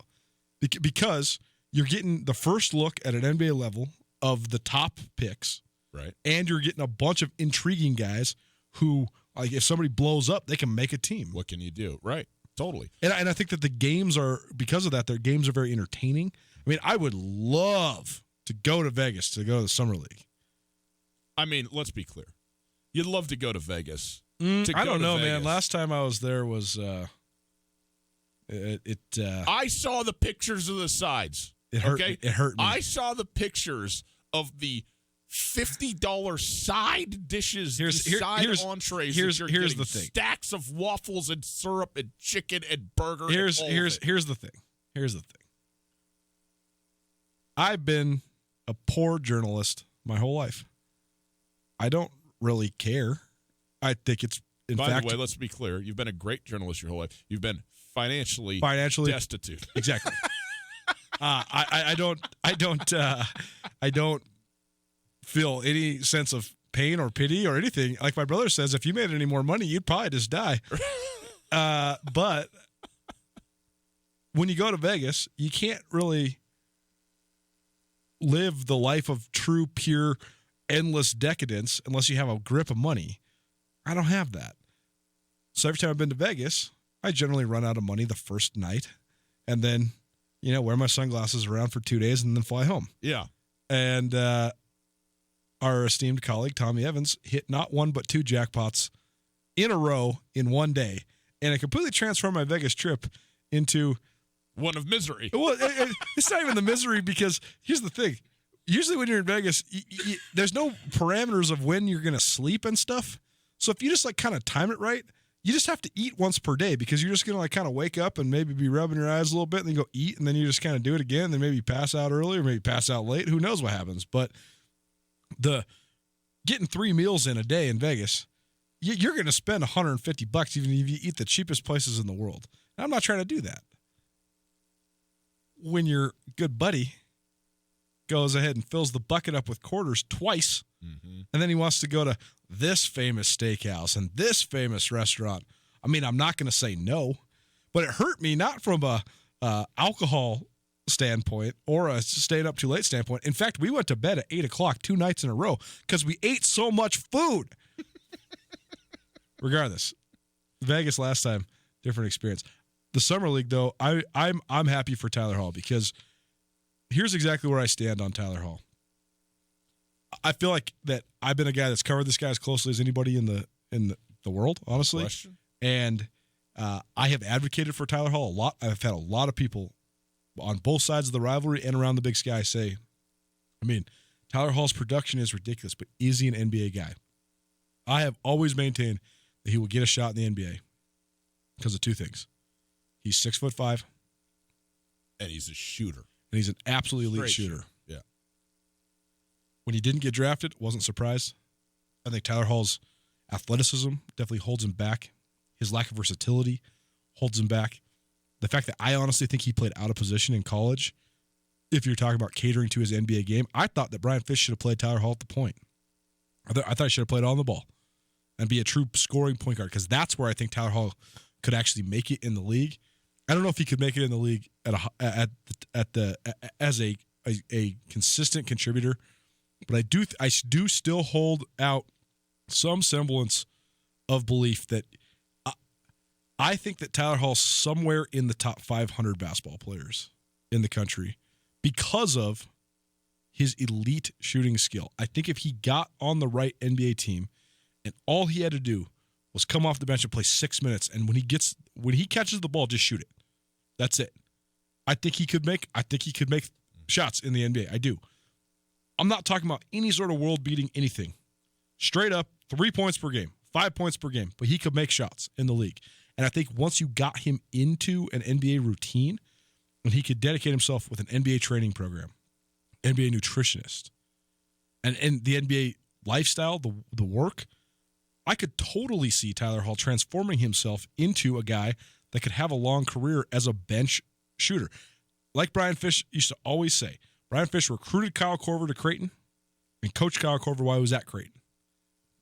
Because you're getting the first look at an NBA level of the top picks. Right. And you're getting a bunch of intriguing guys who, like, if somebody blows up, they can make a team. What can you do? Right. Totally. And I think that the games are, because of that, their games are very entertaining. I would love to go to Vegas to go to the Summer League. Let's be clear. You'd love to go to Vegas. I don't know, man. Last time I was there was I saw the pictures of the sides. It hurt. Okay? It hurt me. I saw the pictures of the $50 side dishes, side entrees. Here's the thing: stacks of waffles and syrup and chicken and burger. Here's the thing. Here's the thing. I've been a poor journalist my whole life. I don't really care. I think it's By the way, let's be clear. You've been a great journalist your whole life. You've been financially destitute. Exactly. I don't feel any sense of pain or pity or anything. Like my brother says, if you made any more money, you'd probably just die. But when you go to Vegas, you can't really live the life of true, pure, endless decadence unless you have a grip of money. I don't have that. So every time I've been to Vegas, I generally run out of money the first night and then, wear my sunglasses around for 2 days and then fly home. Yeah. And our esteemed colleague, Tommy Evans, hit not one but two jackpots in a row in one day. And it completely transformed my Vegas trip into one of misery. Well, it's not even the misery because here's the thing. Usually when you're in Vegas, there's no parameters of when you're going to sleep and stuff. So if you just kind of time it right, you just have to eat once per day because you're just going to kind of wake up and maybe be rubbing your eyes a little bit and then go eat and then you just kind of do it again and then maybe pass out early or maybe pass out late. Who knows what happens? But the getting 3 meals in a day in Vegas, you're going to spend $150 even if you eat the cheapest places in the world. And I'm not trying to do that. When your good buddy goes ahead and fills the bucket up with quarters twice, and then he wants to go to this famous steakhouse and this famous restaurant. I'm not going to say no, but it hurt me not from a alcohol standpoint or a staying up too late standpoint. In fact, we went to bed at 8:00 2 nights in a row because we ate so much food. Regardless, Vegas last time, different experience. The Summer League, though, I'm happy for Tyler Hall because here's exactly where I stand on Tyler Hall. I feel like that I've been a guy that's covered this guy as closely as anybody in the world, honestly. Question. And I have advocated for Tyler Hall a lot. I've had a lot of people on both sides of the rivalry and around the Big Sky say, Tyler Hall's production is ridiculous, but is he an NBA guy? I have always maintained that he will get a shot in the NBA because of two things. He's 6'5", and he's a shooter. And he's an absolutely elite shooter. Yeah. When he didn't get drafted, wasn't surprised. I think Tyler Hall's athleticism definitely holds him back. His lack of versatility holds him back. The fact that I honestly think he played out of position in college, if you're talking about catering to his NBA game, I thought that Brian Fish should have played Tyler Hall at the point. I thought he should have played on the ball and be a true scoring point guard because that's where I think Tyler Hall could actually make it in the league. I don't know if he could make it in the league as a consistent contributor, but I do still hold out some semblance of belief that I think that Tyler Hall's somewhere in the top 500 basketball players in the country because of his elite shooting skill. I think if he got on the right NBA team and all he had to do was come off the bench and play 6 minutes, and when he catches the ball, just shoot it. That's it. I think he could make shots in the NBA. I do. I'm not talking about any sort of world-beating anything. Straight up, 3 points per game, 5 points per game, but he could make shots in the league. And I think once you got him into an NBA routine, and he could dedicate himself with an NBA training program, NBA nutritionist, and the NBA lifestyle, the work, I could totally see Tyler Hall transforming himself into a guy that could have a long career as a bench shooter. Like Brian Fish used to always say, Brian Fish recruited Kyle Korver to Creighton and coached Kyle Korver while he was at Creighton.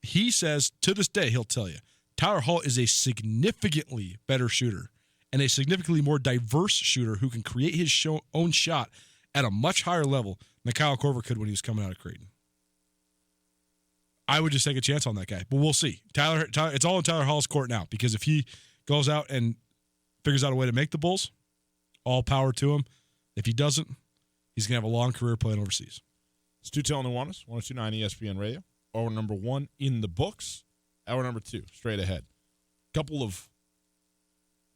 He says, to this day, he'll tell you, Tyler Hall is a significantly better shooter and a significantly more diverse shooter who can create his own shot at a much higher level than Kyle Korver could when he was coming out of Creighton. I would just take a chance on that guy, but we'll see. Tyler, it's all in Tyler Hall's court now, because if he goes out and figures out a way to make the Bulls, all power to him. If he doesn't, he's going to have a long career playing overseas. It's Tootell and Nuanez, 102.9 ESPN Radio. Hour number 1 in the books. Hour number 2, straight ahead. Couple of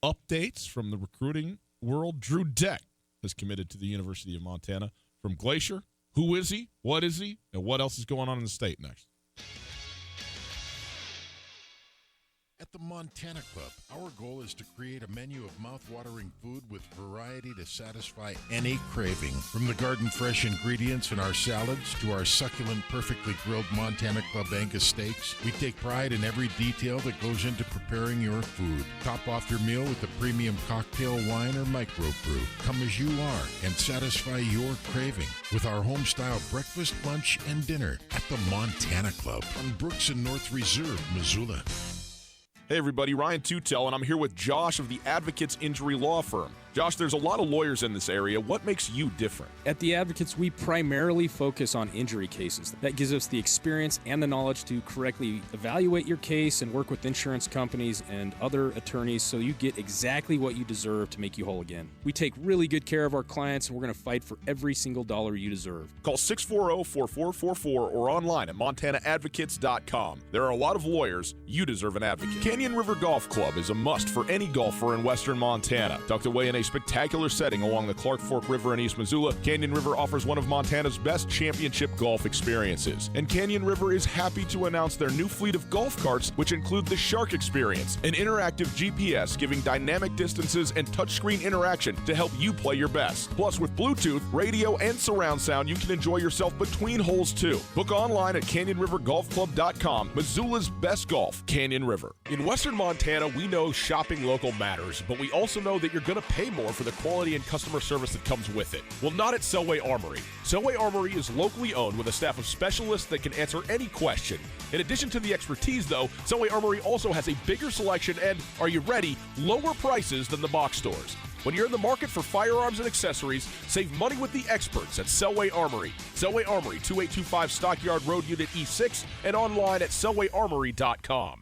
updates from the recruiting world. Drew Deck has committed to the University of Montana from Glacier. Who is he? What is he? And what else is going on in the state next? At the Montana Club, our goal is to create a menu of mouth-watering food with variety to satisfy any craving. From the garden fresh ingredients in our salads to our succulent, perfectly grilled Montana Club Angus steaks, we take pride in every detail that goes into preparing your food. Top off your meal with a premium cocktail, wine, or microbrew. Come as you are and satisfy your craving with our home-style breakfast, lunch, and dinner at the Montana Club on Brooks and North Reserve, Missoula. Hey everybody, Ryan Tootell, and I'm here with Josh of the Advocates Injury Law Firm. Josh, there's a lot of lawyers in this area. What makes you different? At the Advocates, we primarily focus on injury cases. That gives us the experience and the knowledge to correctly evaluate your case and work with insurance companies and other attorneys so you get exactly what you deserve to make you whole again. We take really good care of our clients, and we're going to fight for every single dollar you deserve. Call 640-4444 or online at montanaadvocates.com. There are a lot of lawyers. You deserve an advocate. Canyon River Golf Club is a must for any golfer in western Montana. Tucked away in a spectacular setting along the Clark Fork River in East Missoula, Canyon River offers one of Montana's best championship golf experiences. And Canyon River is happy to announce their new fleet of golf carts, which include the Shark Experience, an interactive GPS giving dynamic distances and touchscreen interaction to help you play your best. Plus, with Bluetooth, radio, and surround sound, you can enjoy yourself between holes too. Book online at canyonrivergolfclub.com. Missoula's best golf, Canyon River. In western Montana, we know shopping local matters, but we also know that you're going to pay more for the quality and customer service that comes with it. Well, not at Selway Armory. Selway Armory is locally owned with a staff of specialists that can answer any question. In addition to the expertise, though, Selway Armory also has a bigger selection and, are you ready, lower prices than the box stores. When you're in the market for firearms and accessories, save money with the experts at Selway Armory. Selway Armory, 2825 Stockyard Road, Unit E6, and online at selwayarmory.com.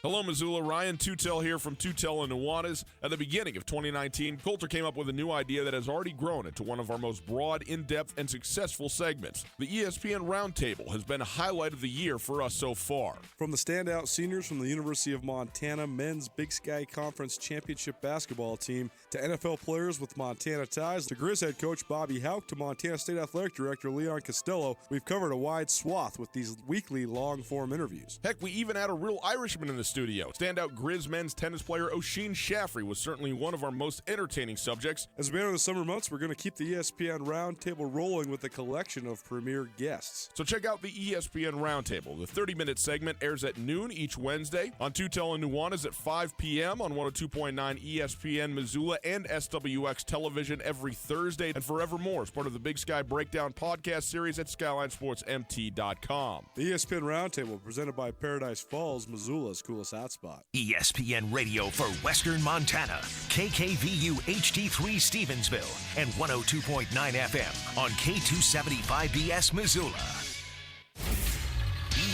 Hello, Missoula. Ryan Tootell here from Tootell and Nuanez. At the beginning of 2019, Coulter came up with a new idea that has already grown into one of our most broad, in-depth, and successful segments. The ESPN Roundtable has been a highlight of the year for us so far. From the standout seniors from the University of Montana men's Big Sky Conference Championship basketball team to NFL players with Montana ties to Grizz head coach Bobby Houck to Montana State Athletic Director Leon Costello, we've covered a wide swath with these weekly long-form interviews. Heck, we even had a real Irishman in the studio. Standout Grizz men's tennis player Oisin Shaffrey was certainly one of our most entertaining subjects. As we enter the summer months, we're going to keep the ESPN Roundtable rolling with a collection of premier guests. So check out the ESPN Roundtable. The 30-minute segment airs at noon each Wednesday on Tootell and Nuanez at 5 p.m. on 102.9 ESPN Missoula and SWX Television every Thursday, and forevermore as part of the Big Sky Breakdown podcast series at SkylineSportsMT.com. The ESPN Roundtable, presented by Paradise Falls, Missoula's coolest hotspot. ESPN Radio for Western Montana, KKVU HD3 Stevensville, and 102.9 FM on K275BS Missoula.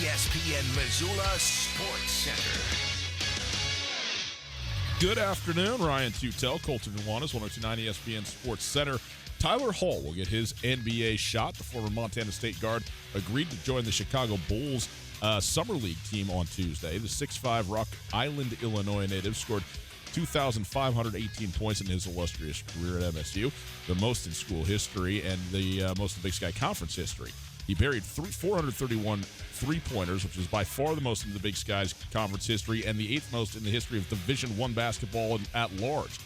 ESPN Missoula Sports Center. Good afternoon, Ryan Tootell, Colter Nuanez, 102.9 ESPN Sports Center. Tyler Hall will get his NBA shot. The former Montana State guard agreed to join the Chicago Bulls Summer League team on Tuesday. The 6'5" Rock Island, Illinois native scored 2,518 points in his illustrious career at MSU, the most in school history and the most in Big Sky Conference history. He buried 431 three-pointers, which is by far the most in the Big Sky's conference history and the 8th most in the history of Division I basketball at large.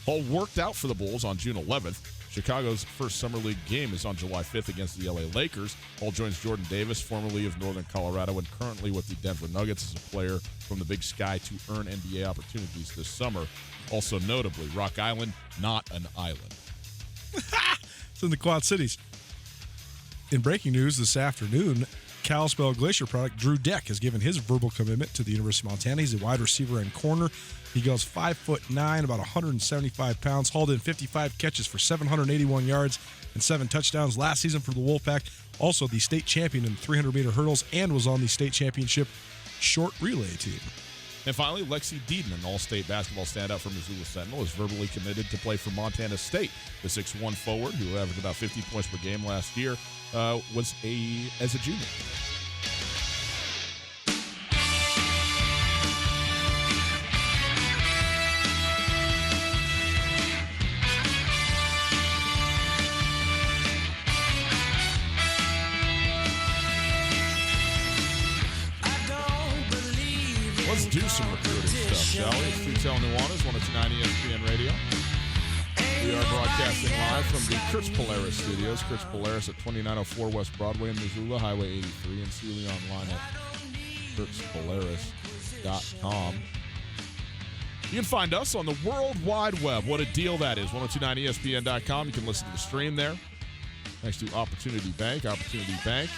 Hall worked out for the Bulls on June 11th. Chicago's first Summer League game is on July 5th against the LA Lakers. Hall joins Jordan Davis, formerly of Northern Colorado and currently with the Denver Nuggets, as a player from the Big Sky to earn NBA opportunities this summer. Also notably, Rock Island, not an island. It's in the Quad Cities. In breaking news this afternoon, Kalispell Glacier product Drew Deck has given his verbal commitment to the University of Montana. He's a wide receiver and corner. He goes 5'9", about 175 pounds, hauled in 55 catches for 781 yards and 7 touchdowns last season for the Wolfpack. Also the state champion in 300-meter hurdles and was on the state championship short relay team. And finally, Lexi Deedman, an all-state basketball standout for Missoula Sentinel, is verbally committed to play for Montana State. The 6'1" forward, who averaged about 50 points per game last year, was as a junior. Let's do some recruiting stuff, shall we? It's Tootell Nuanez, 102.9 ESPN Radio. We are broadcasting live from the Kurtz Polaris studios. Kurtz Polaris at 2904 West Broadway in Missoula, Highway 83, and see me online at kurtzpolaris.com. You can find us on the World Wide Web. What a deal that is. 1029ESPN.com. You can listen to the stream there. Thanks to Opportunity Bank. Opportunity Bank,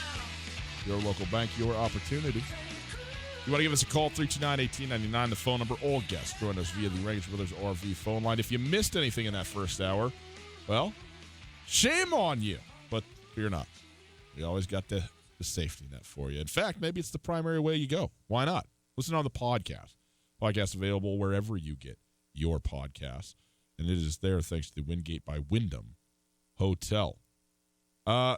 your local bank, your opportunity. You want to give us a call, 329-1899, the phone number. All guests join us via the Range Brothers RV phone line. If you missed anything in that first hour, well, shame on you. But fear not. We always got the safety net for you. In fact, maybe it's the primary way you go. Why not? Listen on the podcast. Podcast available wherever you get your podcasts. And it is there thanks to the Wingate by Wyndham Hotel. All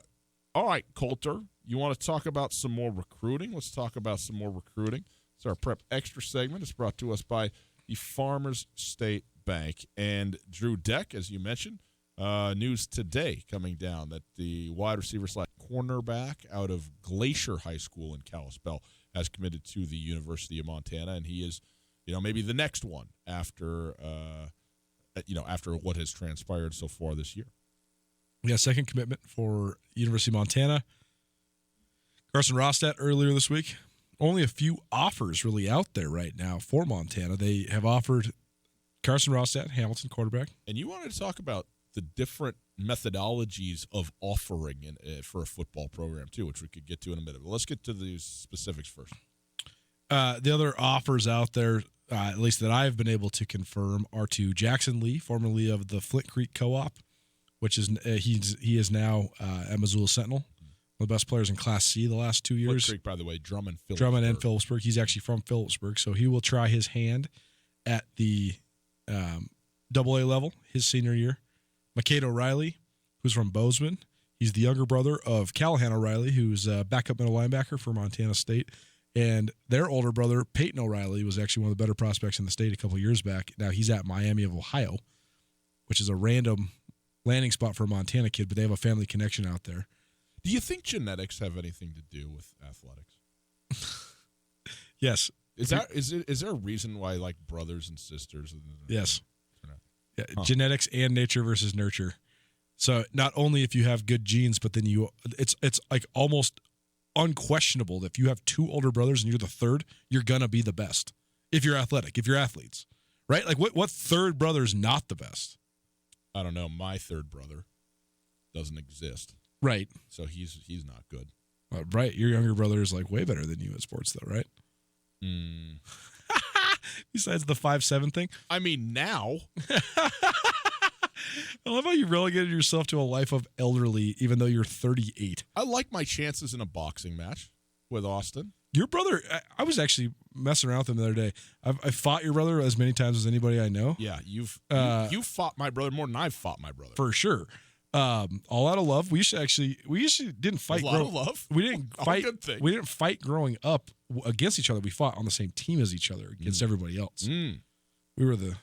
right, Colter. You want to talk about some more recruiting? Let's talk about some more recruiting. It's our Prep Extra segment. It's brought to us by the Farmers State Bank. And Drew Deck, as you mentioned, news today coming down that the wide receiver / cornerback out of Glacier High School in Kalispell has committed to the University of Montana, and he is, maybe the next one after what has transpired so far this year. Yeah, second commitment for University of Montana. Carson Rostat earlier this week. Only a few offers really out there right now for Montana. They have offered Carson Rostat, Hamilton quarterback. And you wanted to talk about the different methodologies of offering for a football program, too, which we could get to in a minute. But let's get to the specifics first. The other offers out there, at least that I've been able to confirm, are to Jackson Lee, formerly of the Flint Creek Co-op, which is he is now at Missoula Sentinel. One of the best players in Class C the last 2 years. Flint Creek, by the way, Drummond and Phillipsburg. He's actually from Phillipsburg, so he will try his hand at the AA level his senior year. McCade O'Reilly, who's from Bozeman. He's the younger brother of Callahan O'Reilly, who's a backup middle linebacker for Montana State. And their older brother, Peyton O'Reilly, was actually one of the better prospects in the state a couple of years back. Now he's at Miami of Ohio, which is a random landing spot for a Montana kid, but they have a family connection out there. Do you think genetics have anything to do with athletics? Yes. Is there a reason why brothers and sisters? Yes. Yeah, genetics and nature versus nurture. So not only if you have good genes, but then it's like almost unquestionable that if you have two older brothers and you're the third, you're gonna be the best. If you're athletic, if you're athletes, right? Like what third brother is not the best? I don't know. My third brother doesn't exist. Right. So he's not good. Right. Your younger brother is way better than you at sports, though, right? Besides the 5'7" thing. I mean, now. I love how you relegated yourself to a life of elderly, even though you're 38. I like my chances in a boxing match. with Austin. Your brother, I was actually messing around with him the other day. I fought your brother as many times as anybody I know. Yeah, you fought my brother more than I've fought my brother. For sure. All out of love. We usually didn't fight. A lot of love. We didn't All fight. good thing. We didn't fight growing up against each other. We fought on the same team as each other against everybody else. We were the.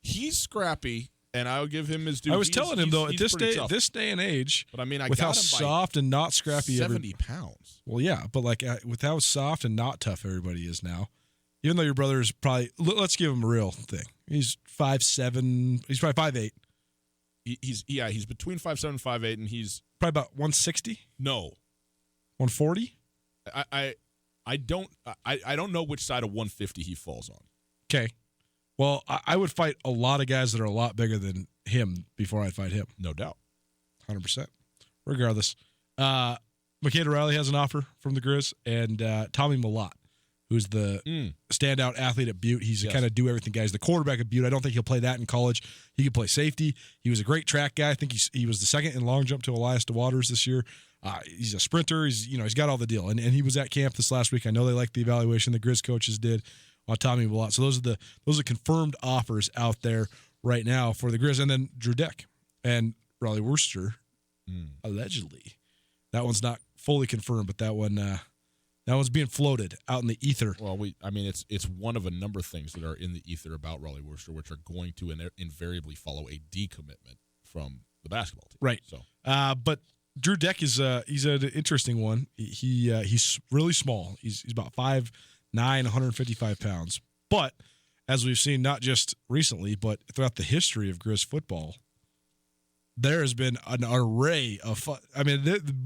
He's scrappy, and I'll give him his due. I was telling him though, at this day and age, but I mean, with got how him by soft and not scrappy 70 pounds. Well, yeah, but like with how soft and not tough everybody is now. Even though your brother is probably, let's give him a real thing. He's 5'7". He's probably 5'8". He's between 5'7" and 5'8", and he's probably about 160. No, 140. I don't know which side of 150 he falls on. Okay, well, I would fight a lot of guys that are a lot bigger than him before I'd fight him. No doubt, 100%. Regardless, McKay Riley has an offer from the Grizz, and Tommy Millott, who's the standout athlete at Butte. He's a kind of do-everything guy. He's the quarterback at Butte. I don't think he'll play that in college. He could play safety. He was a great track guy. I think he was the second in long jump to Elias DeWaters this year. He's a sprinter. He's got all the deal. And he was at camp this last week. I know they liked the evaluation the Grizz coaches did on Tommy Millott. So those are confirmed offers out there right now for the Grizz. And then Drew Deck and Raleigh Worcester, allegedly. That one's not fully confirmed, but that one's being floated out in the ether. Well, it's one of a number of things that are in the ether about Raleigh Worcester, which are going to invariably follow a decommitment from the basketball team. Right. So, but Drew Deck he's an interesting one. He's really small. He's about 5'9", 155 pounds. But as we've seen, not just recently, but throughout the history of Grizz football, there has been an array of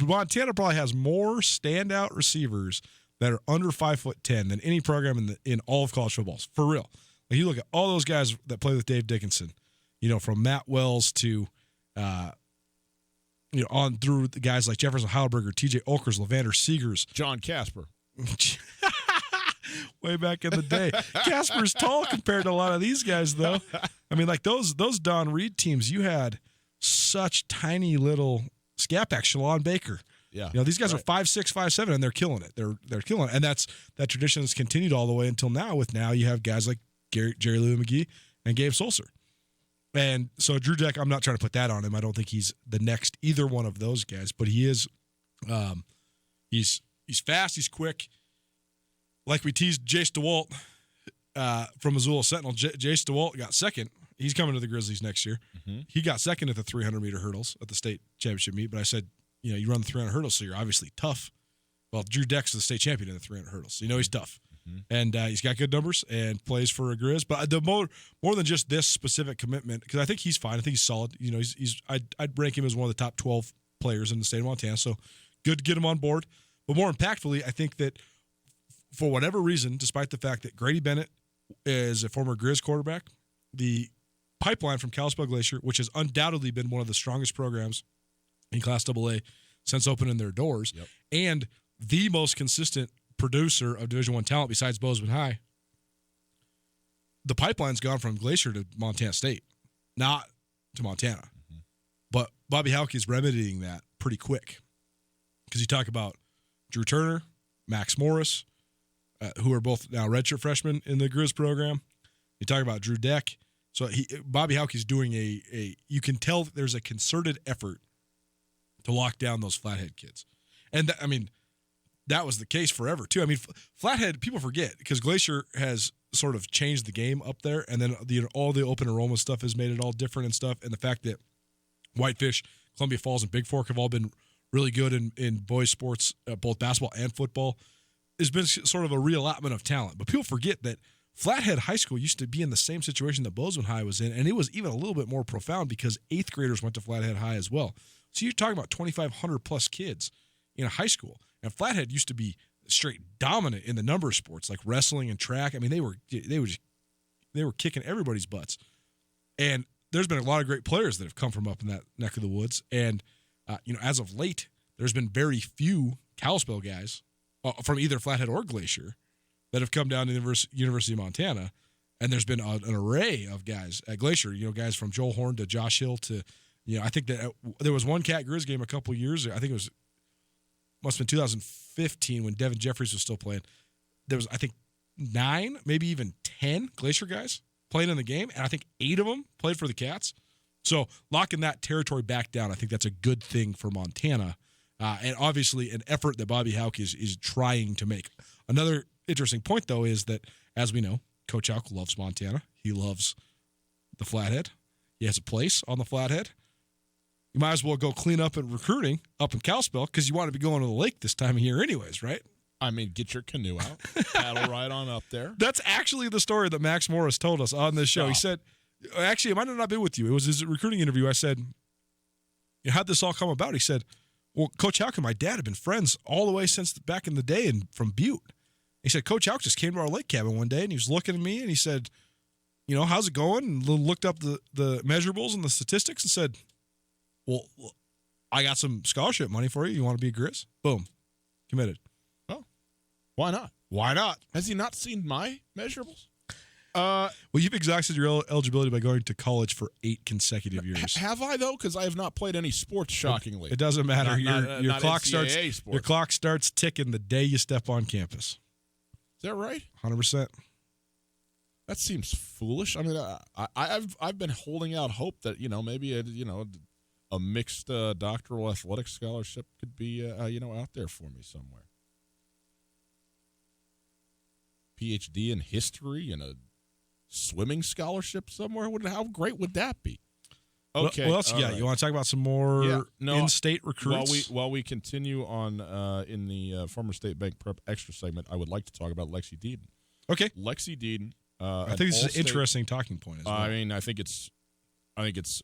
Montana probably has more standout receivers that are under 5'10" than any program in all of college football. For real. Like you look at all those guys that play with Dave Dickinson, from Matt Wells to on through the guys like Jefferson Heilberger, TJ Olkers, Levander Seegers, John Casper. Way back in the day. Casper's tall compared to a lot of these guys, though. I mean, like those Don Reed teams, you had such tiny little scat backs. Shalon Baker. Yeah. These guys are 5'6", 5'7", and they're killing it. They're killing it. And that tradition has continued all the way until now. Now you have guys like Jerry Lou McGee and Gabe Solser. And so Drew Deck, I'm not trying to put that on him. I don't think he's the next either one of those guys, but he is he's fast, he's quick. Like we teased Jace DeWalt from Missoula Sentinel. Jace DeWalt got second. He's coming to the Grizzlies next year. Mm-hmm. He got second at the 300-meter hurdles at the state championship meet, but I said, you run the 300 hurdles, so you're obviously tough. Well, Drew Deck's the state champion in the 300 hurdles, so he's tough. Mm-hmm. And he's got good numbers and plays for a Grizz. But the more than just this specific commitment, because I think he's fine. I think he's solid. I'd rank him as one of the top 12 players in the state of Montana, so good to get him on board. But more impactfully, I think that for whatever reason, despite the fact that Grady Bennett is a former Grizz quarterback, the pipeline from Kalispell Glacier, which has undoubtedly been one of the strongest programs in Class AA since opening their doors, and the most consistent producer of Division I talent besides Bozeman High, the pipeline's gone from Glacier to Montana State, not to Montana. Mm-hmm. But Bobby Hauke is remedying that pretty quick, because you talk about Drew Turner, Max Morris, who are both now redshirt freshmen in the Grizz program. You talk about Drew Deck. So Bobby Hauke is doing you can tell there's a concerted effort to lock down those Flathead kids. And that was the case forever too. Flathead, people forget, because Glacier has sort of changed the game up there, and then all the open enrollment stuff has made it all different and stuff. And the fact that Whitefish, Columbia Falls, and Big Fork have all been really good in boys sports, both basketball and football, has been sort of a reallotment of talent. But people forget that Flathead High School used to be in the same situation that Bozeman High was in, and it was even a little bit more profound because 8th graders went to Flathead High as well. So you're talking about 2,500 plus kids in a high school. And Flathead used to be straight dominant in the number of sports like wrestling and track. They were kicking everybody's butts. And there's been a lot of great players that have come from up in that neck of the woods. And as of late, there's been very few Kalispell guys from either Flathead or Glacier that have come down to the University of Montana. And there's been an array of guys at Glacier, guys from Joel Horn to Josh Hill to, I think that there was one Cat Grizz game a couple years ago. I think it was must have been 2015 when Devin Jeffries was still playing. There was, I think, 9, maybe even 10 Glacier guys playing in the game, and I think 8 of them played for the Cats. So locking that territory back down, I think that's a good thing for Montana, and obviously an effort that Bobby Hauck is trying to make. Another interesting point, though, is that, as we know, Coach Hauck loves Montana. He loves the Flathead. He has a place on the Flathead. You might as well go clean up and recruiting up in Kalispell because you want to be going to the lake this time of year anyways, right? I mean, get your canoe out, paddle right on up there. That's actually the story that Max Morris told us on this show. He said, actually, it might have not been with you. It was his recruiting interview. I said, how'd this all come about? He said, well, Coach Hauck and my dad have been friends all the way since back in the day and from Butte. He said, Coach Hauck just came to our lake cabin one day, and he was looking at me, and he said, how's it going? And looked up the measurables and the statistics and said, well, I got some scholarship money for you. You want to be a Grizz? Boom. Committed. Well, why not? Why not? Has he not seen my measurables? Well, you've exhausted your eligibility by going to college for 8 consecutive years. Have I, though? Because I have not played any sports, shockingly. It doesn't matter. Your clock NCAA starts. Your clock starts ticking the day you step on campus. Is that right? 100%. That seems foolish. I mean, I've been holding out hope that maybe a mixed doctoral athletics scholarship could be out there for me somewhere. PhD in history and a swimming scholarship somewhere. How great would that be? Okay. What else you got? Right. You want to talk about some more in-state recruits? While we continue on in the former State Bank Prep Extra segment, I would like to talk about Lexi Deaton. Okay. Lexi Deaton. I think this is an interesting talking point as well. I mean, I think it's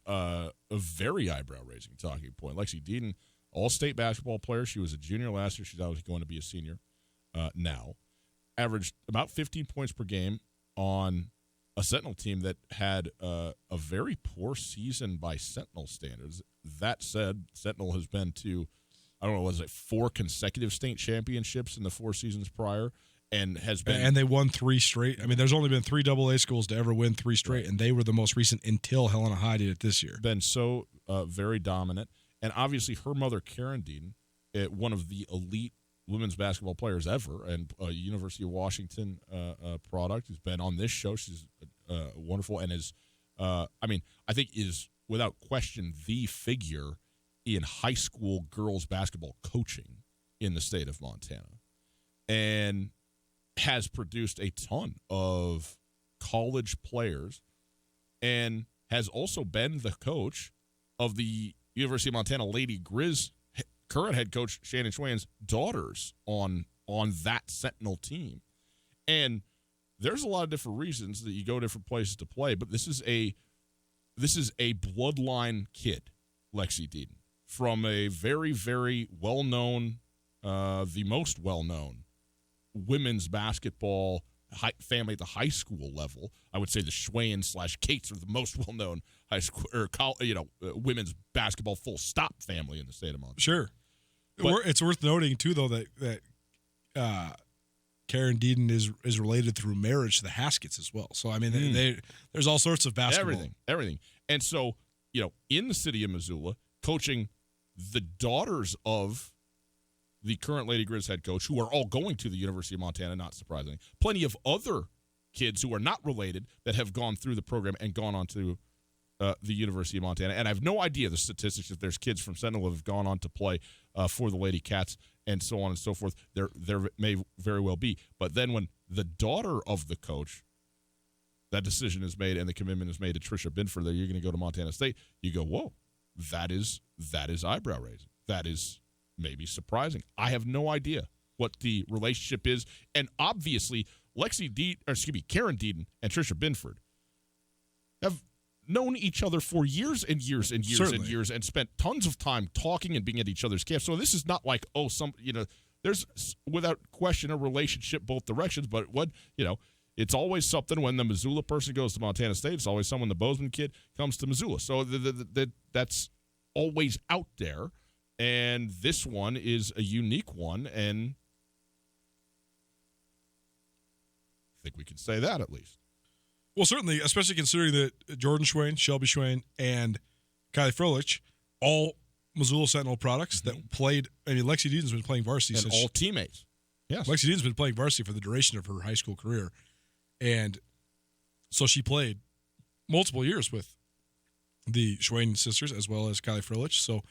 a very eyebrow-raising talking point. Lexi Deaton, all-state basketball player. She was a junior last year. She's obviously going to be a senior now. Averaged about 15 points per game on a Sentinel team that had a very poor season by Sentinel standards. That said, Sentinel has been to, 4 consecutive state championships in the 4 seasons prior, and has been. And they won 3 straight. I mean, there's only been 3 AA schools to ever win 3 straight, and they were the most recent until Helena High did it this year. Been so very dominant, and obviously her mother, Karen Deaton, one of the elite women's basketball players ever, and a University of Washington product, who's been on this show. She's wonderful, and I think is without question the figure in high school girls basketball coaching in the state of Montana, and has produced a ton of college players, and has also been the coach of the University of Montana Lady Grizz current head coach Shannon Schwann's daughters on that Sentinel team. And there's a lot of different reasons that you go different places to play, but this is a bloodline kid, Lexi Deaton, from a very, very well-known, the most well-known women's basketball family at the high school level. I would say the Schwann/Cates are the most well-known high school women's basketball full stop family in the state of Montana. Sure. But it's worth noting too, though, that Karen Deaton is related through marriage to the Haskets as well. So I mean, there's all sorts of basketball, everything. And so in the city of Missoula, coaching the daughters of the current Lady Grizz head coach, who are all going to the University of Montana, not surprisingly. Plenty of other kids who are not related that have gone through the program and gone on to the University of Montana. And I have no idea the statistics if there's kids from Sentinel that have gone on to play for the Lady Cats and so on and so forth. There may very well be. But then when the daughter of the coach, that decision is made and the commitment is made to Tricia Binford that you're going to go to Montana State, you go, whoa, that is eyebrow-raising. That is maybe surprising. I have no idea what the relationship is. And obviously, Karen Deaton and Tricia Binford have known each other for years and years and years Certainly. and years and spent tons of time talking and being at each other's camps. So this is not like, there's without question a relationship both directions, but it's always something when the Missoula person goes to Montana State. It's always someone, the Bozeman kid comes to Missoula. So that's always out there. And this one is a unique one, and I think we can say that at least. Well, certainly, especially considering that Jordan Schwann, Shelby Schwann, and Kylie Froelich all Missoula Sentinel products that played. I mean, Lexi Deaton's been playing varsity And since all teammates. Yes. Lexi Deaton's been playing varsity for the duration of her high school career. And so she played multiple years with the Schwain sisters as well as Kylie Froelich. So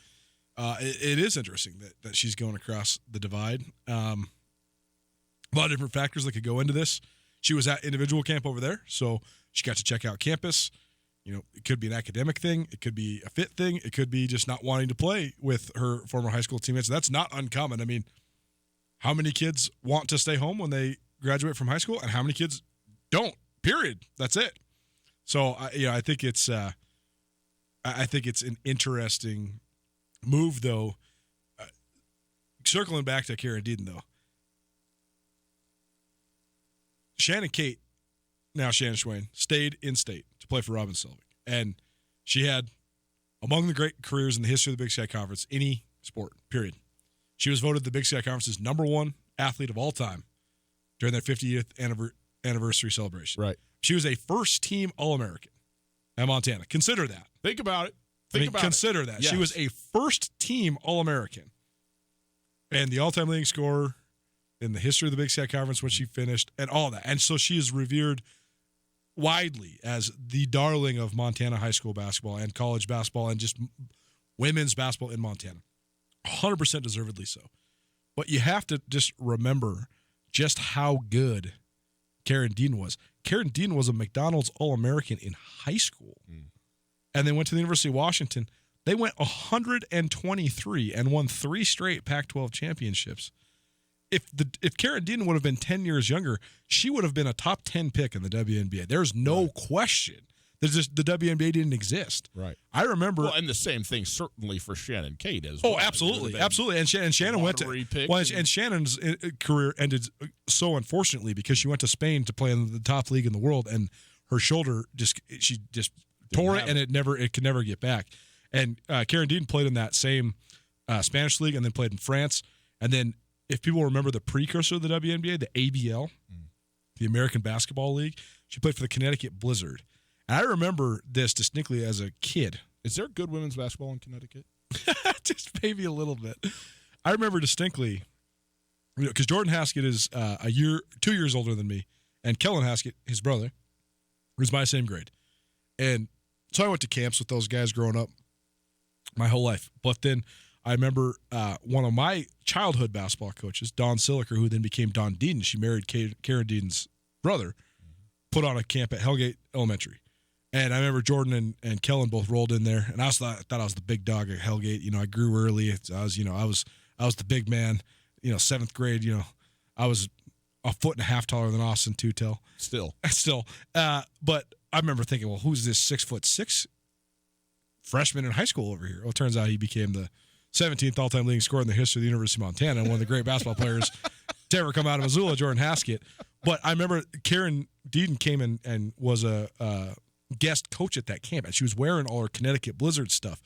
it is interesting that she's going across the divide. A lot of different factors that could go into this. She was at individual camp over there, so she got to check out campus. You know, it could be an academic thing. It could be a fit thing. It could be just not wanting to play with her former high school teammates. That's not uncommon. I mean, how many kids want to stay home when they graduate from high school, and how many kids don't? Period. That's it. So, I think it's an interesting move, though. Circling back to Karen Deaton, though. Shannon Kate, now Shannon Schwain, stayed in state to play for Robin Selvig. And she had among the great careers in the history of the Big Sky Conference, any sport, period. She was voted the Big Sky Conference's #1 athlete of all time during their 50th anniversary celebration. Right. She was a first-team All-American at Montana. Consider that. Think about it. Consider that. Yes. She was a first-team All-American and the all-time leading scorer in the history of the Big Sky Conference when she finished, and all that. And so she is revered widely as the darling of Montana high school basketball and college basketball and just women's basketball in Montana. 100% deservedly so. But you have to just remember just how good Karen Deaton was. Karen Deaton was a McDonald's All-American in high school. And they went to the University of Washington. They went 123 and won 3 straight Pac-12 championships. If Karen Deaton would have been 10 years younger, she would have been a top 10 pick in the WNBA. There's no question. There's just the WNBA didn't exist. Right. I remember. Well, and the same thing certainly for Shannon Kate as well. Oh, absolutely. And Shannon went to. And Shannon's career ended so unfortunately because she went to Spain to play in the top league in the world, and her shoulder she tore it, and it could never get back. And Karen Deaton played in that same Spanish league, and then played in France, and then. If people remember the precursor of the WNBA, the ABL, the American Basketball League, she played for the Connecticut Blizzard. And I remember this distinctly as a kid. Is there good women's basketball in Connecticut? Just maybe a little bit. I remember distinctly, because Jordan Haskett is 2 years older than me, and Kellen Haskett, his brother, was my same grade. And so I went to camps with those guys growing up my whole life. But then I remember one of my childhood basketball coaches, Dawn Siliker, who then became Dawn Deaton. She married Karen Deaton's brother, put on a camp at Hellgate Elementary. And I remember Jordan and Kellen both rolled in there, and I thought I was the big dog at Hellgate. You know, I grew early. I was the big man. You know, 7th grade. You know, I was a foot and a half taller than Austin Tootell. Still. But I remember thinking, well, who's this 6'6" freshman in high school over here? Well, it turns out he became the 17th all-time leading scorer in the history of the University of Montana, and one of the great basketball players to ever come out of Missoula, Jordan Haskett. But I remember Karen Deaton came in and was a guest coach at that camp, and she was wearing all her Connecticut Blizzard stuff.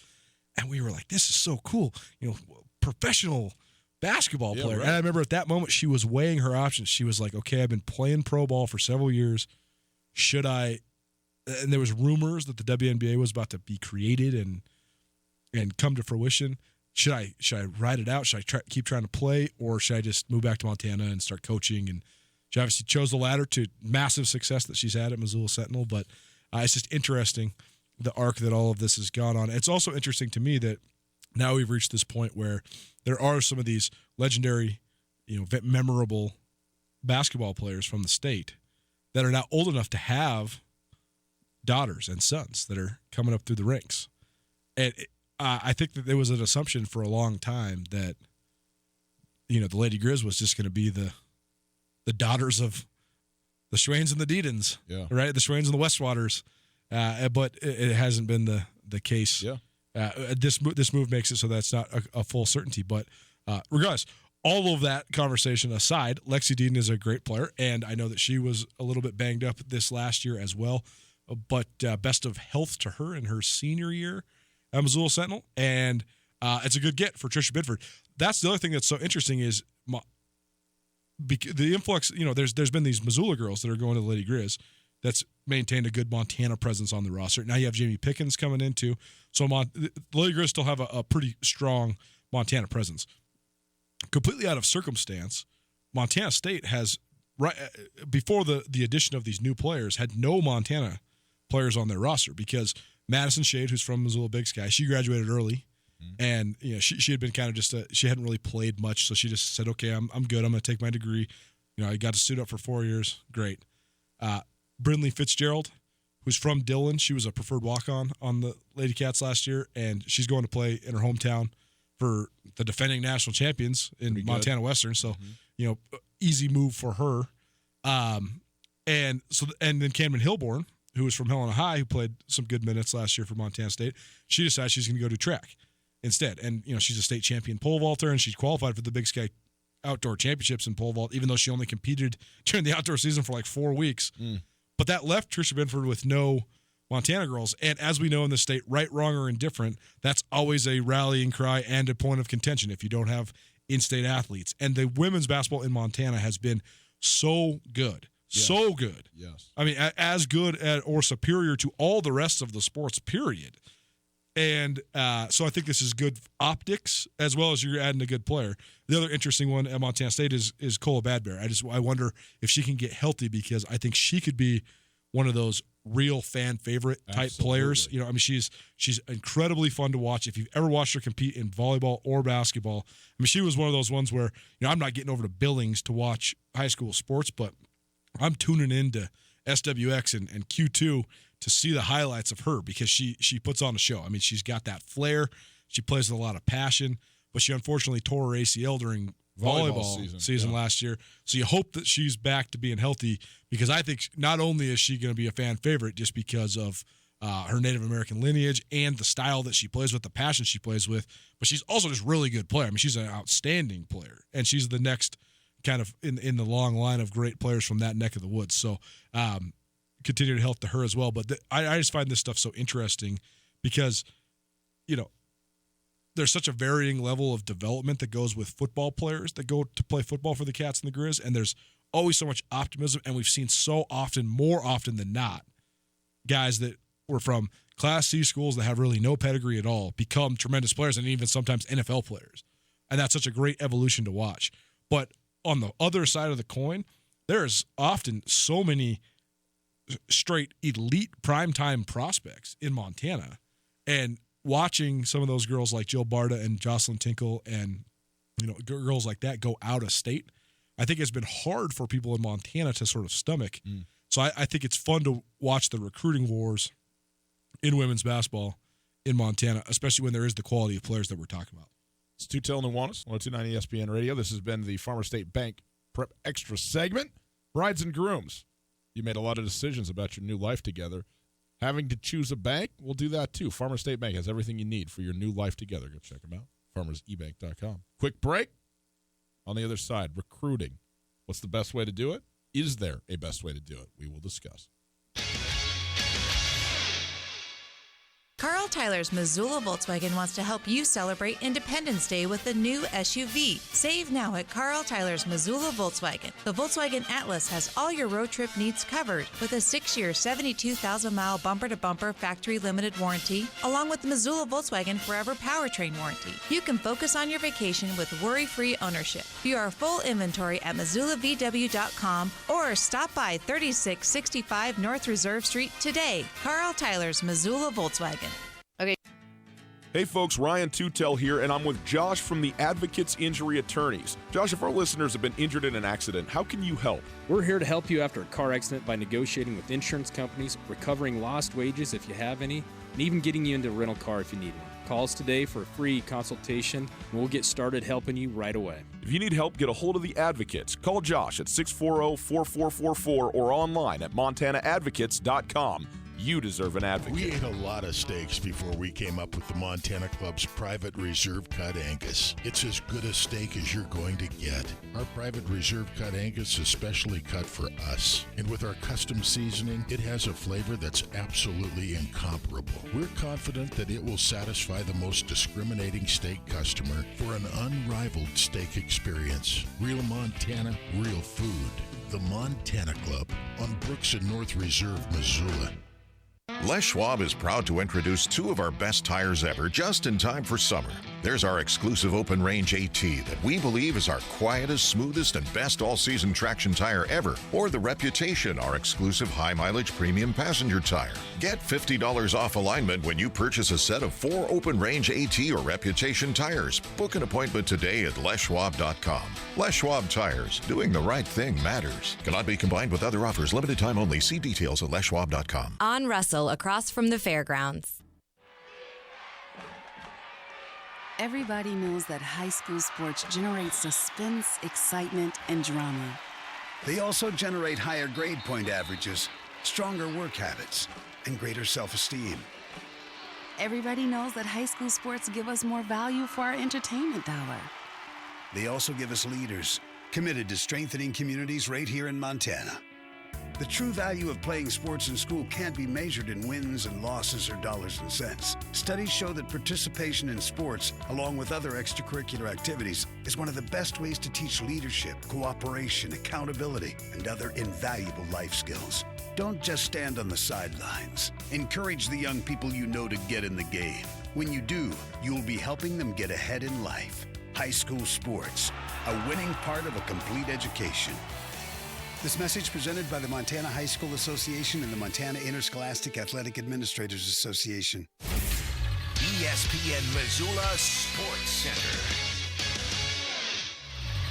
And we were like, this is so cool. You know, professional basketball player. Right. And I remember at that moment she was weighing her options. She was like, okay, I've been playing pro ball for several years. Should I – and there was rumors that the WNBA was about to be created and come to fruition. Should I ride it out? Should I keep trying to play, or should I just move back to Montana and start coaching? And she obviously chose the latter to massive success that she's had at Missoula Sentinel. But it's just interesting the arc that all of this has gone on. It's also interesting to me that now we've reached this point where there are some of these legendary, memorable basketball players from the state that are now old enough to have daughters and sons that are coming up through the ranks. And I think that there was an assumption for a long time that, the Lady Grizz was just going to be the daughters of the Schwains and the Deatons, right? The Schwains and the Westwaters. But it hasn't been the case. Yeah. This move makes it so that's not a full certainty. But regardless, all of that conversation aside, Lexi Deaton is a great player, and I know that she was a little bit banged up this last year as well. But best of health to her in her senior year at Missoula Sentinel, and it's a good get for Trisha Bidford. That's the other thing that's so interesting is the influx. There's been these Missoula girls that are going to the Lady Grizz. that's maintained a good Montana presence on the roster. Now you have Jamie Pickens coming in too. So the Lady Grizz still have a pretty strong Montana presence. Completely out of circumstance, Montana State has, right before the addition of these new players, had no Montana players on their roster because Madison Shade, who's from Missoula Big Sky, she graduated early. And she had been kind of just she hadn't really played much, so she just said, "Okay, I'm good. I'm going to take my degree. I got to suit up for 4 years. Great." Brindley Fitzgerald, who's from Dillon, she was a preferred walk-on the Lady Cats last year, and she's going to play in her hometown for the defending national champions in Montana Western. So, easy move for her. And then Cameron Hilborn, who was from Helena High, who played some good minutes last year for Montana State, she decided she's going to go do track instead. And, she's a state champion pole vaulter, and she's qualified for the Big Sky Outdoor Championships in pole vault, even though she only competed during the outdoor season for like 4 weeks. But that left Tricia Binford with no Montana girls. And as we know in the state, right, wrong, or indifferent, that's always a rallying cry and a point of contention if you don't have in-state athletes. And the women's basketball in Montana has been so good. Yes. So good. Yes. I mean, as good or superior to all the rest of the sports, period. And so I think this is good optics as well as you're adding a good player. The other interesting one at Montana State is Cola Badbear. I wonder if she can get healthy because I think she could be one of those real fan favorite type players. She's incredibly fun to watch. If you've ever watched her compete in volleyball or basketball, she was one of those ones where I'm not getting over to Billings to watch high school sports, but I'm tuning into SWX and Q2 to see the highlights of her because she puts on a show. She's got that flair. She plays with a lot of passion, but she unfortunately tore her ACL during volleyball season last year. So you hope that she's back to being healthy because I think not only is she going to be a fan favorite just because of her Native American lineage and the style that she plays with, the passion she plays with, but she's also just a really good player. She's an outstanding player, and she's the next kind of in the long line of great players from that neck of the woods. So continued health to her as well. But I just find this stuff so interesting because, there's such a varying level of development that goes with football players that go to play football for the Cats and the Grizz, and there's always so much optimism, and we've seen so often, more often than not, guys that were from Class C schools that have really no pedigree at all become tremendous players and even sometimes NFL players. And that's such a great evolution to watch. But on the other side of the coin, there's often so many straight elite primetime prospects in Montana, and watching some of those girls like Jill Barta and Jocelyn Tinkle and girls like that go out of state, I think it's been hard for people in Montana to sort of stomach. So I think it's fun to watch the recruiting wars in women's basketball in Montana, especially when there is the quality of players that we're talking about. It's Tootell and Nuanez, 102.9 ESPN Radio. This has been the Farmer State Bank Prep Extra segment. Brides and grooms, you made a lot of decisions about your new life together. Having to choose a bank, we'll do that too. Farmer State Bank has everything you need for your new life together. Go check them out. FarmersEBank.com. Quick break. On the other side, recruiting. What's the best way to do it? Is there a best way to do it? We will discuss. Carl Tyler's Missoula Volkswagen wants to help you celebrate Independence Day with the new SUV. Save now at Carl Tyler's Missoula Volkswagen. The Volkswagen Atlas has all your road trip needs covered with a 6-year, 72,000-mile bumper-to-bumper factory-limited warranty, along with the Missoula Volkswagen Forever Powertrain warranty. You can focus on your vacation with worry-free ownership. View our full inventory at MissoulaVW.com or stop by 3665 North Reserve Street today. Carl Tyler's Missoula Volkswagen. Okay. Hey folks, Ryan Tootell here, and I'm with Josh from the Advocates Injury Attorneys. Josh, if our listeners have been injured in an accident, how can you help? We're here to help you after a car accident by negotiating with insurance companies, recovering lost wages if you have any, and even getting you into a rental car if you need one. Call us today for a free consultation, and we'll get started helping you right away. If you need help, get a hold of the Advocates. Call Josh at 640-4444 or online at montanaadvocates.com. You deserve an advocate. We ate a lot of steaks before we came up with the Montana Club's Private Reserve Cut Angus. It's as good a steak as you're going to get. Our Private Reserve Cut Angus is specially cut for us. And with our custom seasoning, it has a flavor that's absolutely incomparable. We're confident that it will satisfy the most discriminating steak customer for an unrivaled steak experience. Real Montana, real food. The Montana Club on Brooks and North Reserve, Missoula. Les Schwab is proud to introduce two of our best tires ever just in time for summer. There's our exclusive open range AT that we believe is our quietest, smoothest, and best all-season traction tire ever, or the Reputation, our exclusive high-mileage premium passenger tire. Get $50 off alignment when you purchase a set of 4 open range AT or Reputation tires. Book an appointment today at leschwab.com. Les Schwab Tires. Doing the right thing matters. Cannot be combined with other offers. Limited time only. See details at leschwab.com. On Russell, across from the fairgrounds. Everybody knows that high school sports generate suspense, excitement, and drama. They also generate higher grade point averages, stronger work habits, and greater self-esteem. Everybody knows that high school sports give us more value for our entertainment dollar. They also give us leaders committed to strengthening communities right here in Montana. The true value of playing sports in school can't be measured in wins and losses or dollars and cents. Studies show that participation in sports, along with other extracurricular activities, is one of the best ways to teach leadership, cooperation, accountability, and other invaluable life skills. Don't just stand on the sidelines. Encourage the young people you know to get in the game. When you do, you'll be helping them get ahead in life. High school sports, a winning part of a complete education. This message presented by the Montana High School Association and the Montana Interscholastic Athletic Administrators Association. ESPN Missoula Sports Center.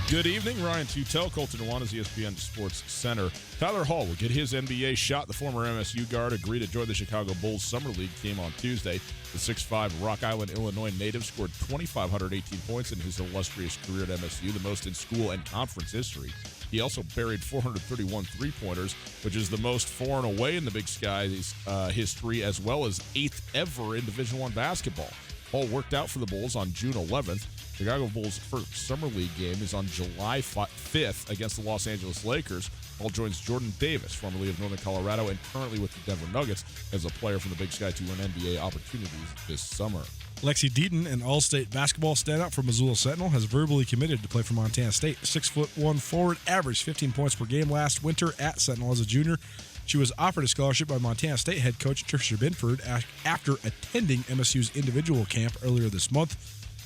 Good evening, Ryan Tootell, Colton Nuanez, ESPN Sports Center. Tyler Hall will get his NBA shot. The former MSU guard agreed to join the Chicago Bulls Summer League team on Tuesday. The 6'5" Rock Island, Illinois native scored 2,518 points in his illustrious career at MSU, the most in school and conference history. He also buried 431 three-pointers, which is the most for and away in the Big Sky's history, as well as 8th ever in Division I basketball. Hall worked out for the Bulls on June 11th. Chicago Bulls' first Summer League game is on July 5th against the Los Angeles Lakers. Hall joins Jordan Davis, formerly of Northern Colorado and currently with the Denver Nuggets, as a player from the Big Sky to win NBA opportunities this summer. Lexi Deaton, an all-state basketball standout for Missoula Sentinel, has verbally committed to play for Montana State. 6'1" forward, averaged 15 points per game last winter at Sentinel as a junior. She was offered a scholarship by Montana State head coach Trisha Binford after attending MSU's individual camp earlier this month.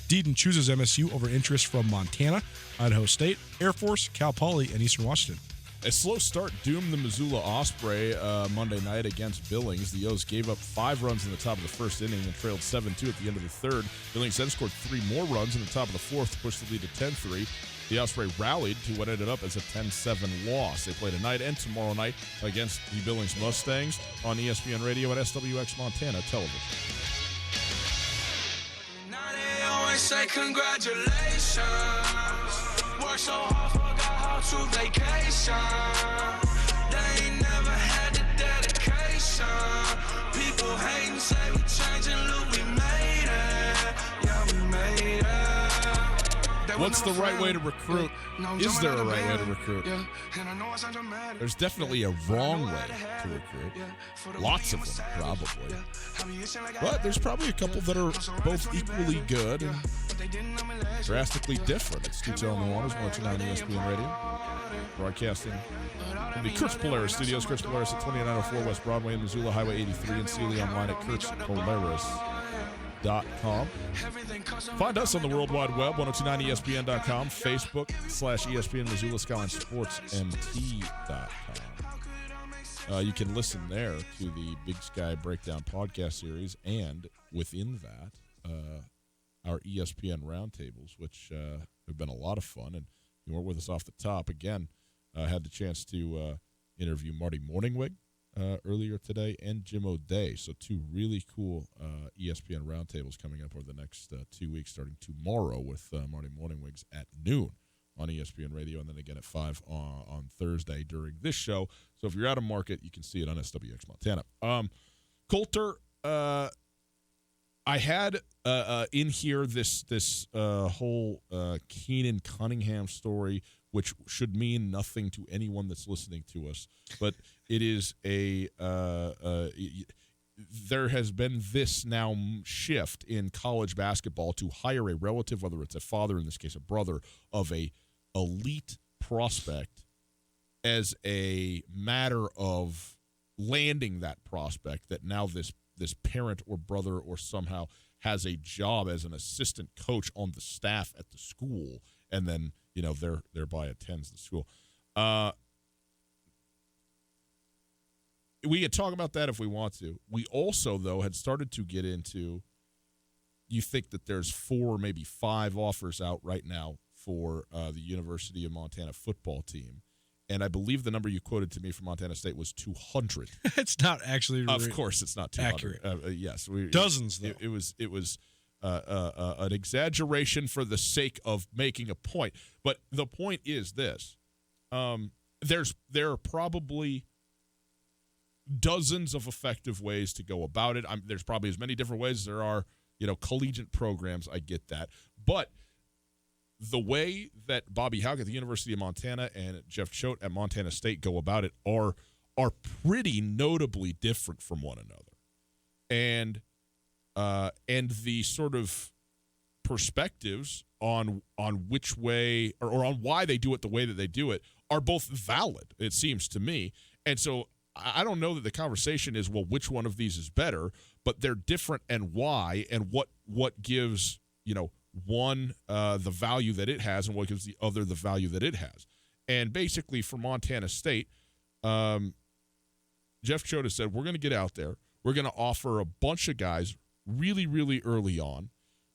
Deaton chooses MSU over interest from Montana, Idaho State, Air Force, Cal Poly, and Eastern Washington. A slow start doomed the Missoula Osprey Monday night against Billings. The O's gave up 5 runs in the top of the first inning and trailed 7-2 at the end of the third. Billings then scored 3 more runs in the top of the fourth to push the lead to 10-3. The Osprey rallied to what ended up as a 10-7 loss. They play tonight and tomorrow night against the Billings Mustangs on ESPN Radio and SWX Montana television. Say congratulations. Worked so hard, forgot how to vacation. They ain't never had the dedication. People hating, say we changing, look, we made it. Yeah, we made it. What's the right way to recruit? Is there a right way to recruit? There's definitely a wrong way to recruit. Lots of them, probably. But there's probably a couple that are both equally good and drastically different. It's Tootell and Nuanez, 129 ESPN Radio. Broadcasting from the Kurtz Polaris Studios. Kurtz Polaris at 2904 West Broadway in Missoula, Highway 83 in Sealy, online at kurtzpolaris.com. Find us on the World Wide Web, 1029ESPN.com, Facebook/ESPN Missoula, Skyline Sports MT.com. You can listen there to the Big Sky Breakdown podcast series, and within that, our ESPN roundtables, which have been a lot of fun. And you weren't with us off the top. Again, I had the chance to interview Marty Morningwig earlier today and Jim O'Day. So 2 really cool ESPN roundtables coming up over the next 2 weeks, starting tomorrow with Marty Morningwigs at noon on ESPN Radio, and then again at 5 on Thursday during this show. So if you're out of market, you can see it on SWX Montana. Coulter, I had in here this whole Keenan Cunningham story, which should mean nothing to anyone that's listening to us, but it is there has been this now shift in college basketball to hire a relative, whether it's a father, in this case a brother, of a elite prospect, as a matter of landing that prospect, that now this parent or brother or somehow has a job as an assistant coach on the staff at the school, and then thereby attends the school. We could talk about that if we want to. We also, though, had started to get into, you think that there's 4, maybe 5 offers out right now for the University of Montana football team. And I believe the number you quoted to me from Montana State was 200. It's not actually Of course it's not 200. accurate. Yes. Dozens, though. It was an exaggeration for the sake of making a point. But the point is this. There are probably dozens of effective ways to go about it. There's probably as many different ways as there are, collegiate programs. I get that. But the way that Bobby Hauck at the University of Montana and Jeff Choate at Montana State go about it are pretty notably different from one another. And the sort of perspectives on which way or on why they do it the way that they do it are both valid, it seems to me. And so I don't know that the conversation is, well, which one of these is better, but they're different, and why, and what gives, one the value that it has and what gives the other the value that it has. And basically for Montana State, Jeff Choate said, we're going to get out there. We're going to offer a bunch of guys really, really early on.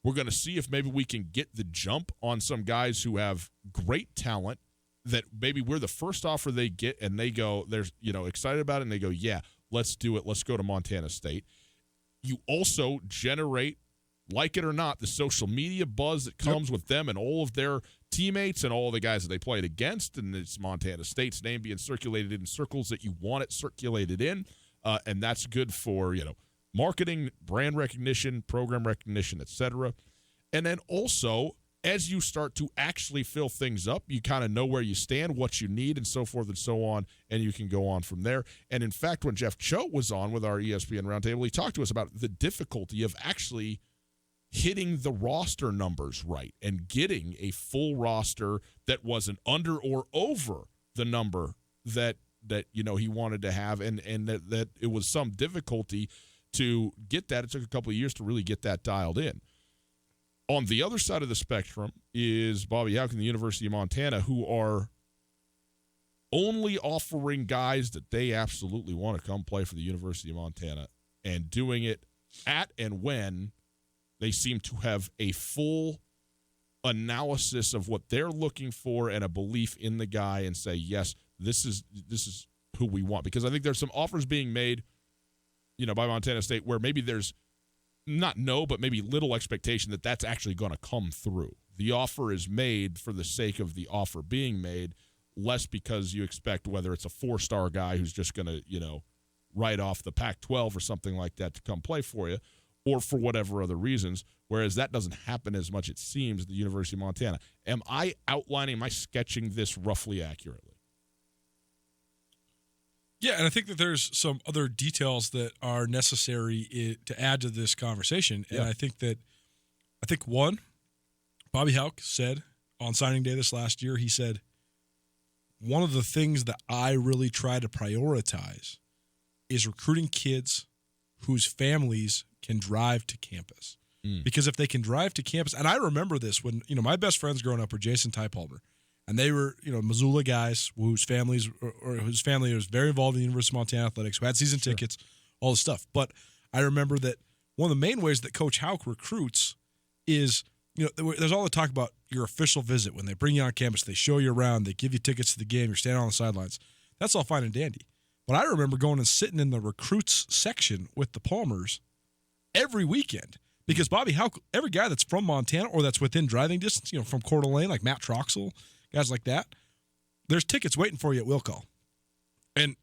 We're going to see if maybe we can get the jump on some guys who have great talent that maybe we're the first offer they get, and they go, they're excited about it, and they go, yeah, let's do it. Let's go to Montana State. You also generate, like it or not, the social media buzz that comes with them and all of their teammates and all the guys that they played against, and it's Montana State's name being circulated in circles that you want it circulated in, and that's good for, marketing, brand recognition, program recognition, etc. And then also, as you start to actually fill things up, you kind of know where you stand, what you need, and so forth and so on, and you can go on from there. And in fact, when Jeff Choate was on with our ESPN Roundtable, he talked to us about the difficulty of actually hitting the roster numbers right and getting a full roster that wasn't under or over the number that he wanted to have, and that it was some difficulty to get that. It took a couple of years to really get that dialed in. On the other side of the spectrum is Bobby Hauck and the University of Montana, who are only offering guys that they absolutely want to come play for the University of Montana, and doing it at and when they seem to have a full analysis of what they're looking for and a belief in the guy, and say, yes, this is who we want. Because I think there's some offers being made, by Montana State where maybe there's but maybe little expectation that that's actually going to come through. The offer is made for the sake of the offer being made, less because you expect whether it's a 4-star guy who's just going to, write off the Pac-12 or something like that to come play for you, or for whatever other reasons, whereas that doesn't happen as much, it seems, at the University of Montana. Am I sketching this roughly accurately? Yeah, and I think that there's some other details that are necessary to add to this conversation. And I think one, Bobby Hauck said on signing day this last year, he said, one of the things that I really try to prioritize is recruiting kids whose families can drive to campus. Because if they can drive to campus, and I remember this when, my best friends growing up were Jason Ty Palmer. And they were, Missoula guys whose family was very involved in the University of Montana athletics, who had season tickets, all this stuff. But I remember that one of the main ways that Coach Hauck recruits is, there's all the talk about your official visit. When they bring you on campus, they show you around, they give you tickets to the game, you're standing on the sidelines. That's all fine and dandy. But I remember going and sitting in the recruits section with the Palmers every weekend. Because Bobby Hauck, every guy that's from Montana or that's within driving distance, from Coeur d'Alene, like Matt Troxel, guys like that, there's tickets waiting for you at will call. And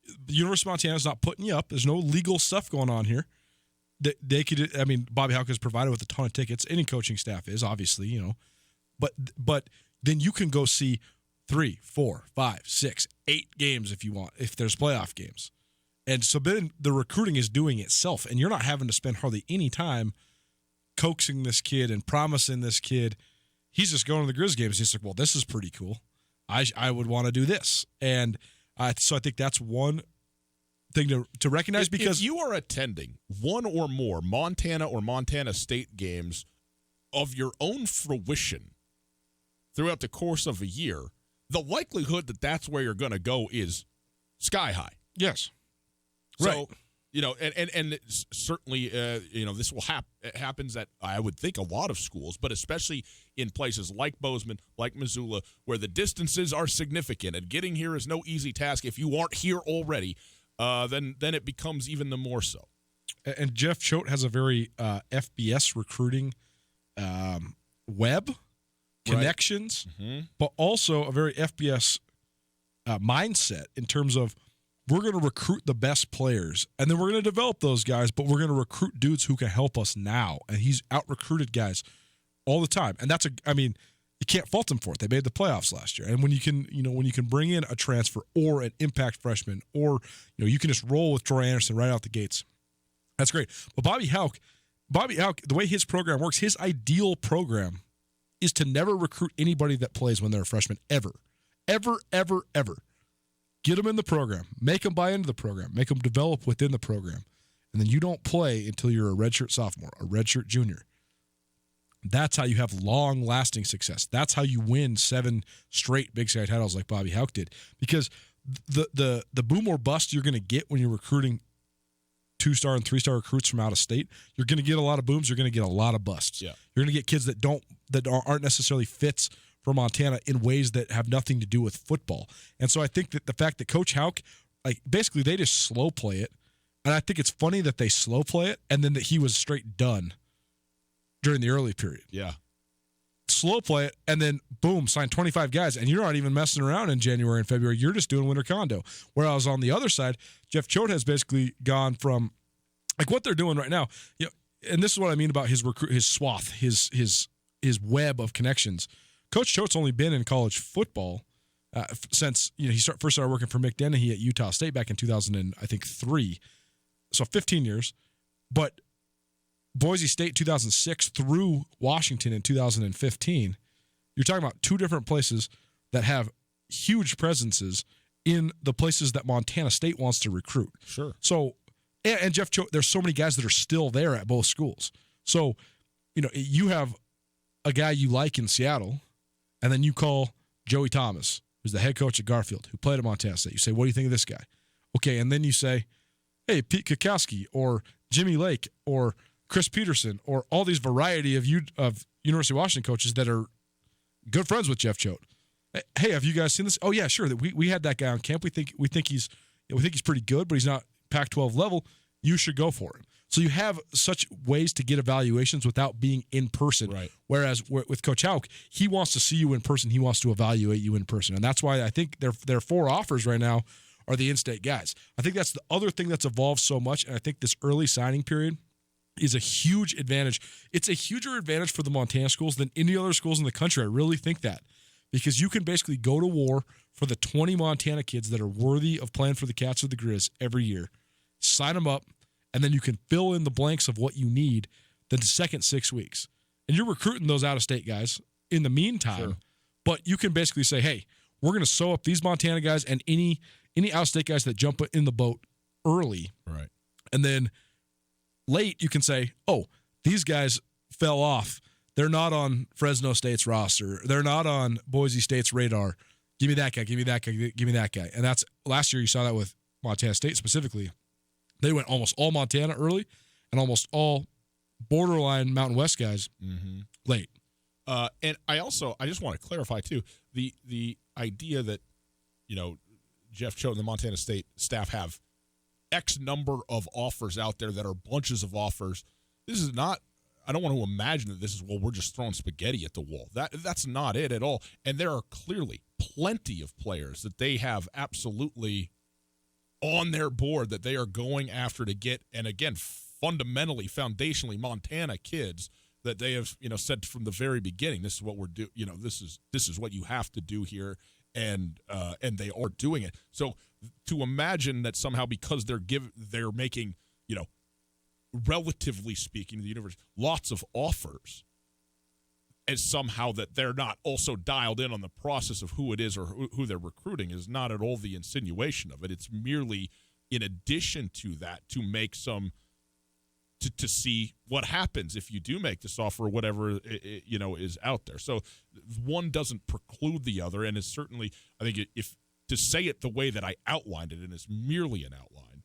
the University of Montana is not putting you up. There's no legal stuff going on here. They could, Bobby Hauck is provided with a ton of tickets. Any coaching staff is, obviously, But then you can go see 3, 4, 5, 6, 8 games if you want, if there's playoff games. And so then the recruiting is doing itself, and you're not having to spend hardly any time coaxing this kid and promising this kid. He's just going to the Grizz games. He's like, well, this is pretty cool. I would want to do this. And so I think that's one thing to recognize, because if you are attending one or more Montana or Montana State games of your own fruition throughout the course of a year, the likelihood that that's where you're going to go is sky high. Yes. So, right. And it's certainly, this will happens at, I would think, a lot of schools, but especially in places like Bozeman, like Missoula, where the distances are significant, and getting here is no easy task. If you aren't here already, then it becomes even the more so. And Jeff Choate has a very FBS recruiting web connections, but also a very FBS mindset in terms of, we're going to recruit the best players, and then we're going to develop those guys, but we're going to recruit dudes who can help us now. And he's out-recruited guys all the time. And you can't fault him for it. They made the playoffs last year. And when you can bring in a transfer or an impact freshman, or you can just roll with Troy Anderson right out the gates, that's great. But Bobby Hauck, the way his program works, his ideal program is to never recruit anybody that plays when they're a freshman ever. Ever, ever, ever. Get them in the program. Make them buy into the program. Make them develop within the program. And then you don't play until you're a redshirt sophomore, a redshirt junior. That's how you have long-lasting success. That's how you win 7 straight Big Sky titles like Bobby Hauck did. Because the boom or bust you're going to get when you're recruiting 2-star and 3-star recruits from out of state, you're going to get a lot of booms. You're going to get a lot of busts. Yeah. You're going to get kids that aren't necessarily fits for Montana in ways that have nothing to do with football. And so I think that the fact that Coach Hauck, basically they just slow play it. And I think it's funny that they slow play it and then that he was straight done during the early period. Yeah. Slow play it and then boom, sign 25 guys. And you're not even messing around in January and February. You're just doing winter condo. Whereas on the other side, Jeff Choate has basically gone from what they're doing right now. And this is what I mean about his swath, his web of connections. Coach Choate's only been in college football since he first started working for Mick Dennehy at Utah State back in 2003, so 15 years. But Boise State 2006 through Washington in 2015, you're talking about 2 different places that have huge presences in the places that Montana State wants to recruit. Sure. So, and Jeff Choate, there's so many guys that are still there at both schools. So, you have a guy you like in Seattle, and then you call Joey Thomas, who's the head coach at Garfield, who played at Montana State. You say, what do you think of this guy? Okay, and then you say, hey, Pete Kukowski or Jimmy Lake or Chris Peterson or all these variety of University of Washington coaches that are good friends with Jeff Choate. Hey, have you guys seen this? Oh yeah, sure. We had that guy on camp. We think he's pretty good, but he's not Pac-12 level. You should go for him. So you have such ways to get evaluations without being in person. Right. Whereas with Coach Hauck, he wants to see you in person. He wants to evaluate you in person. And that's why I think their 4 offers right now are the in-state guys. I think that's the other thing that's evolved so much. And I think this early signing period is a huge advantage. It's a huger advantage for the Montana schools than any other schools in the country. I really think that. Because you can basically go to war for the 20 Montana kids that are worthy of playing for the Cats or the Grizz every year. Sign them up. And then you can fill in the blanks of what you need the second 6 weeks. And you're recruiting those out-of-state guys in the meantime. Sure. But you can basically say, hey, we're going to sew up these Montana guys and any out-of-state guys that jump in the boat early. Right. And then late you can say, oh, these guys fell off. They're not on Fresno State's roster. They're not on Boise State's radar. Give me that guy. Give me that guy. Give me that guy. And that's last year you saw that with Montana State specifically. They went almost all Montana early and almost all borderline Mountain West guys late. And I just want to clarify too, the idea that, Jeff Choate and the Montana State staff have X number of offers out there that are bunches of offers. This is not, I don't want to imagine that this is, we're just throwing spaghetti at the wall. That's not it at all. And there are clearly plenty of players that they have absolutely on their board that they are going after to get, and again, fundamentally, foundationally, Montana kids that they have, said from the very beginning, this is what we're doing. This is what you have to do here, and they are doing it. So to imagine that somehow because they're making, relatively speaking, the university lots of offers, as somehow that they're not also dialed in on the process of who it is or who they're recruiting is not at all the insinuation of it. It's merely in addition to that to make some to see what happens if you do make this offer or whatever is out there. So one doesn't preclude the other, and it's certainly, I think, if to say it the way that I outlined it, and it's merely an outline,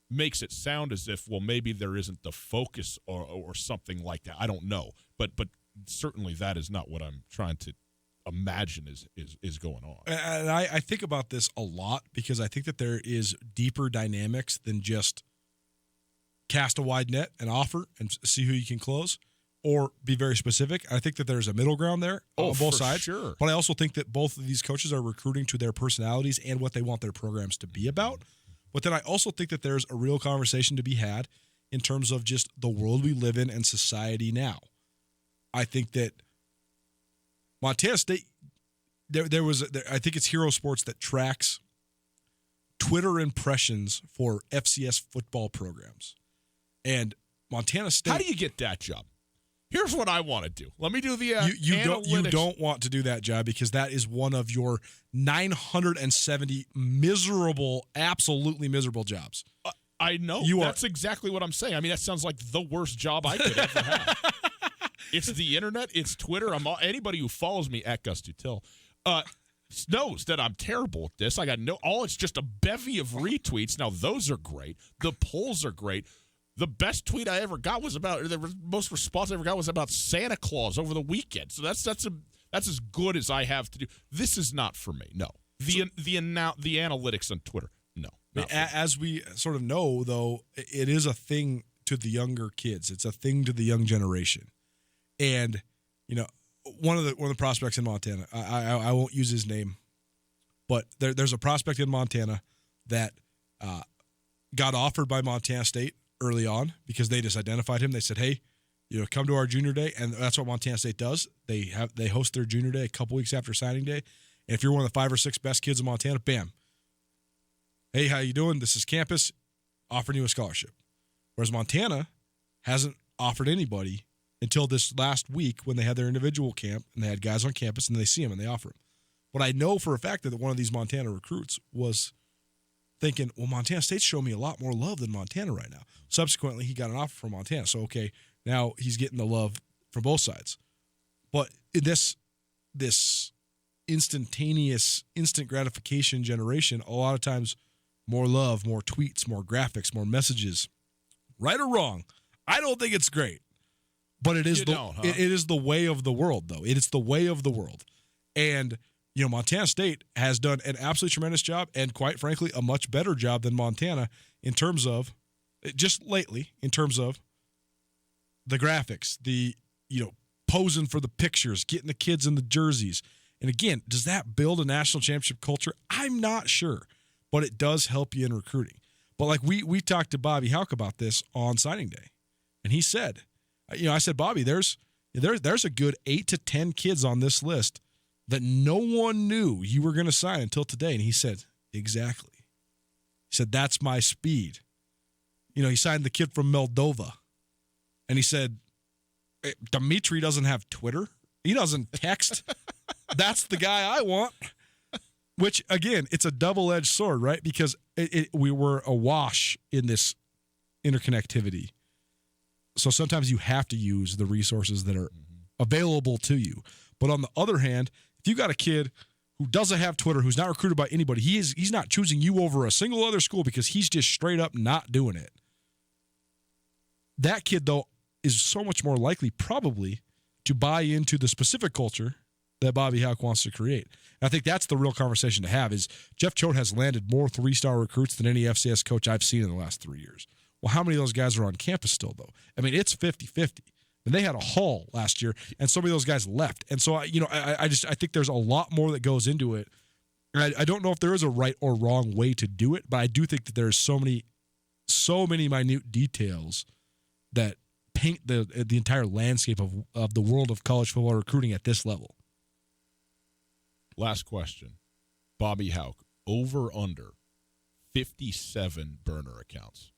makes it sound as if, well, maybe there isn't the focus or something like that. I don't know, but certainly that is not what I'm trying to imagine is going on. And I think about this a lot because I think that there is deeper dynamics than just cast a wide net and offer and see who you can close, or be very specific. I think that there's a middle ground there on both sides. Sure. But I also think that both of these coaches are recruiting to their personalities and what they want their programs to be about. But then I also think that there's a real conversation to be had in terms of just the world we live in and society now. I think that Montana State, I think it's Hero Sports that tracks Twitter impressions for FCS football programs. And Montana State. How do you get that job? Here's what I want to do. Let me do the you don't want to do that job because that is one of your 970 miserable, absolutely miserable jobs. I know. That's exactly what I'm saying. I mean, that sounds like the worst job I could ever have. It's the internet. It's Twitter. Anybody who follows me at Gus Tootell knows that I'm terrible at this. I got it's just a bevy of retweets. Now, those are great. The polls are great. The best tweet I ever got was the most response I ever got was about Santa Claus over the weekend. So that's as good as I have to do. This is not for me. No. The analytics on Twitter. No. As we sort of know, though, it is a thing to the younger kids. It's a thing to the young generation. And, one of the prospects in Montana, I won't use his name, but there's a prospect in Montana that got offered by Montana State early on because they just identified him. They said, hey, come to our junior day. And that's what Montana State does. They host their junior day a couple weeks after signing day. And if you're one of the 5 or 6 best kids in Montana, bam. Hey, how you doing? This is campus offering you a scholarship. Whereas Montana hasn't offered anybody until this last week when they had their individual camp and they had guys on campus and they see them and they offer them. But I know for a fact that one of these Montana recruits was thinking, well, Montana State's showing me a lot more love than Montana right now. Subsequently, he got an offer from Montana. So, okay, now he's getting the love from both sides. But in this instantaneous, instant gratification generation, a lot of times more love, more tweets, more graphics, more messages, right or wrong. I don't think it's great. But it is it is the way of the world, though. It is the way of the world. And Montana State has done an absolutely tremendous job and, quite frankly, a much better job than Montana in terms of, just lately, in terms of the graphics, the, posing for the pictures, getting the kids in the jerseys. And, again, does that build a national championship culture? I'm not sure, but it does help you in recruiting. But, like, we talked to Bobby Houck about this on signing day, and he said, I said, Bobby, there's a good 8 to 10 kids on this list that no one knew you were going to sign until today. And he said, exactly. He said, that's my speed. He signed the kid from Moldova. And he said, Dimitri doesn't have Twitter. He doesn't text. That's the guy I want. Which, again, it's a double-edged sword, right? Because we were awash in this interconnectivity. So sometimes you have to use the resources that are available to you. But on the other hand, if you got a kid who doesn't have Twitter, who's not recruited by anybody, he's not choosing you over a single other school because he's just straight up not doing it. That kid, though, is so much more likely probably to buy into the specific culture that Bobby Houck wants to create. And I think that's the real conversation to have is Jeff Choate has landed more 3-star recruits than any FCS coach I've seen in the last 3 years. Well, how many of those guys are on campus still, though? I mean, it's 50-50. And they had a haul last year, and so many of those guys left. And so, I think there's a lot more that goes into it. And I don't know if there is a right or wrong way to do it, but I do think that there's so many minute details that paint the entire landscape of the world of college football recruiting at this level. Last question. Bobby Houck, over under 57 burner accounts.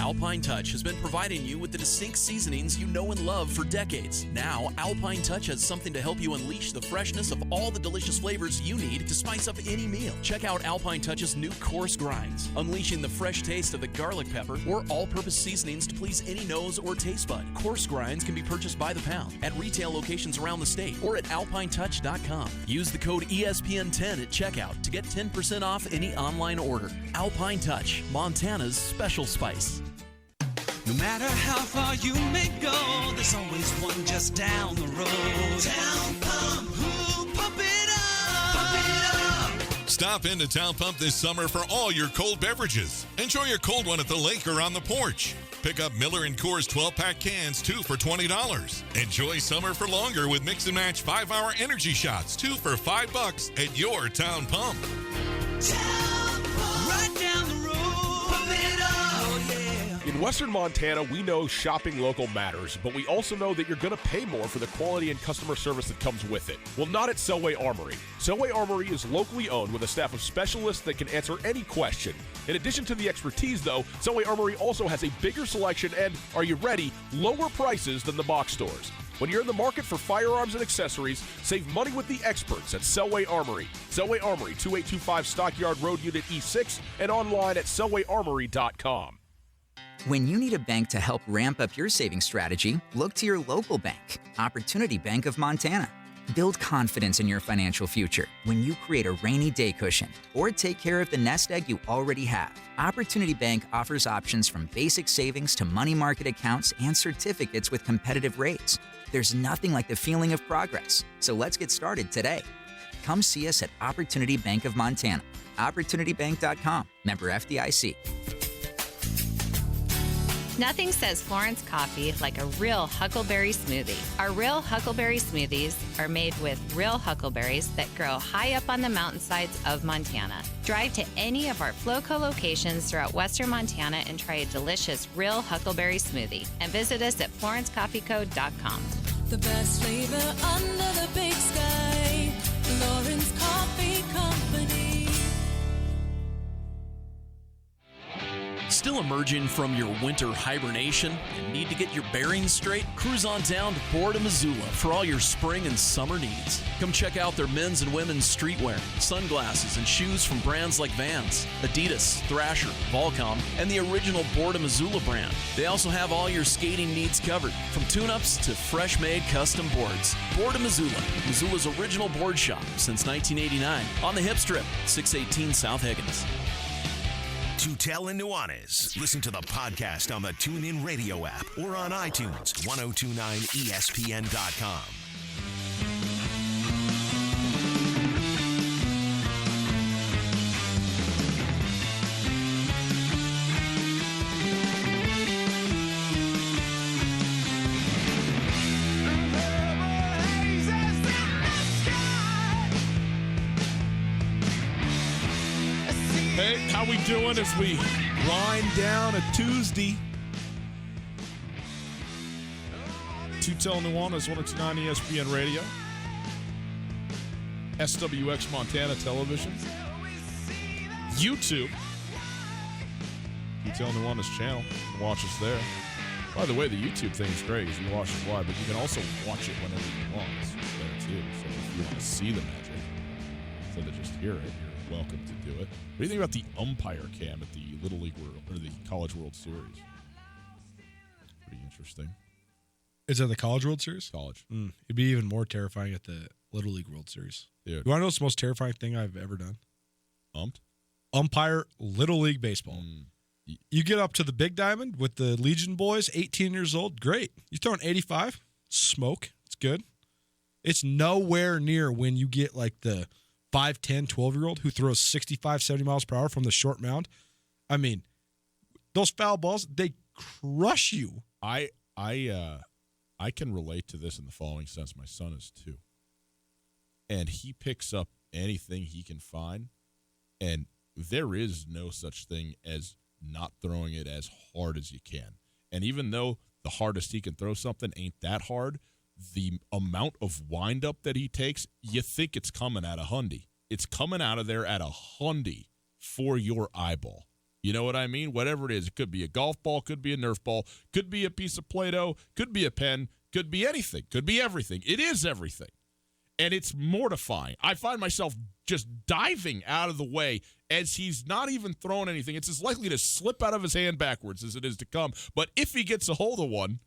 Alpine Touch has been providing you with the distinct seasonings you know and love for decades. Now, Alpine Touch has something to help you unleash the freshness of all the delicious flavors you need to spice up any meal. Check out Alpine Touch's new coarse grinds, unleashing the fresh taste of the garlic pepper or all-purpose seasonings to please any nose or taste bud. Coarse grinds can be purchased by the pound at retail locations around the state or at alpinetouch.com. Use the code ESPN10 at checkout to get 10% off any online order. Alpine Touch, Montana's special spice. No matter how far you may go, there's always one just down the road. Town Pump, who pump it up, pump it up. Stop into Town Pump this summer for all your cold beverages. Enjoy your cold one at the lake or on the porch. Pick up Miller & Coors 12-pack cans, 2 for $20. Enjoy summer for longer with Mix and Match 5-hour energy shots, 2 for $5 at your Town Pump. Town Pump, right down the road, pump it up. Oh, yeah. In Western Montana, we know shopping local matters, but we also know that you're going to pay more for the quality and customer service that comes with it. Well, not at Selway Armory. Selway Armory is locally owned with a staff of specialists that can answer any question. In addition to the expertise, though, Selway Armory also has a bigger selection and, are you ready, lower prices than the box stores. When you're in the market for firearms and accessories, save money with the experts at Selway Armory. Selway Armory, 2825 Stockyard Road, Unit E6, and online at selwayarmory.com. When you need a bank to help ramp up your savings strategy, look to your local bank, Opportunity Bank of Montana. Build confidence in your financial future when you create a rainy day cushion or take care of the nest egg you already have. Opportunity Bank offers options from basic savings to money market accounts and certificates with competitive rates. There's nothing like the feeling of progress, so let's get started today. Come see us at Opportunity Bank of Montana. OpportunityBank.com. Member FDIC. Nothing says Florence coffee like a real huckleberry smoothie. Our real huckleberry smoothies are made with real huckleberries that grow high up on the mountainsides of Montana. Drive to any of our Flowco locations throughout western Montana and try a delicious real huckleberry smoothie. And visit us at florencecoffeeco.com. The best flavor under the big sky. Florence Coffee Company. Still emerging from your winter hibernation and need to get your bearings straight? Cruise on down to Port of Missoula for all your spring and summer needs. Come check out their men's and women's streetwear, sunglasses, and shoes from brands like Vans, Adidas, Thrasher, Volcom, and the original Port of Missoula brand. They also have all your skating needs covered, from tune-ups to fresh-made custom boards. Port of Missoula, Missoula's original board shop since 1989, on the Hip Strip, 618 South Higgins. Tootell and Nuanez. Listen to the podcast on the TuneIn Radio app or on iTunes, 1029ESPN.com. Hey, how we doing as we wind down a Tuesday? Tootell Nuanez, 1029 ESPN Radio. SWX Montana Television. YouTube. Tootell Nuanez channel. Watch us there. By the way, the YouTube thing is great. You can watch us live, but you can also watch it whenever you want. It's there too. So if you want to see the magic instead of just hear it, you're welcome to do it. What do you think about the umpire cam at the Little League World or the College World Series? Pretty interesting. Is that the College World Series? College. It'd be even more terrifying at the Little League World Series. Dude. You want to know what's the most terrifying thing I've ever done? Umpire Little League Baseball. You get up to the Big Diamond with the Legion boys, 18 years old, great. You throw an 85, smoke, it's good. It's nowhere near when you get like the 5, 10, 12-year-old who throws 65, 70 miles per hour from the short mound. I mean, those foul balls, they crush you. I can relate to this in the following sense. My son is 2. And he picks up anything he can find. And there is no such thing as not throwing it as hard as you can. And even though the hardest he can throw something ain't that hard, the amount of wind-up that he takes, you think it's coming at a hundy. It's coming out of there at a hundy for your eyeball. You know what I mean? Whatever it is. It could be a golf ball, could be a Nerf ball, could be a piece of Play-Doh, could be a pen, could be anything, could be everything. It is everything. And it's mortifying. I find myself just diving out of the way as he's not even throwing anything. It's as likely to slip out of his hand backwards as it is to come. But if he gets a hold of one,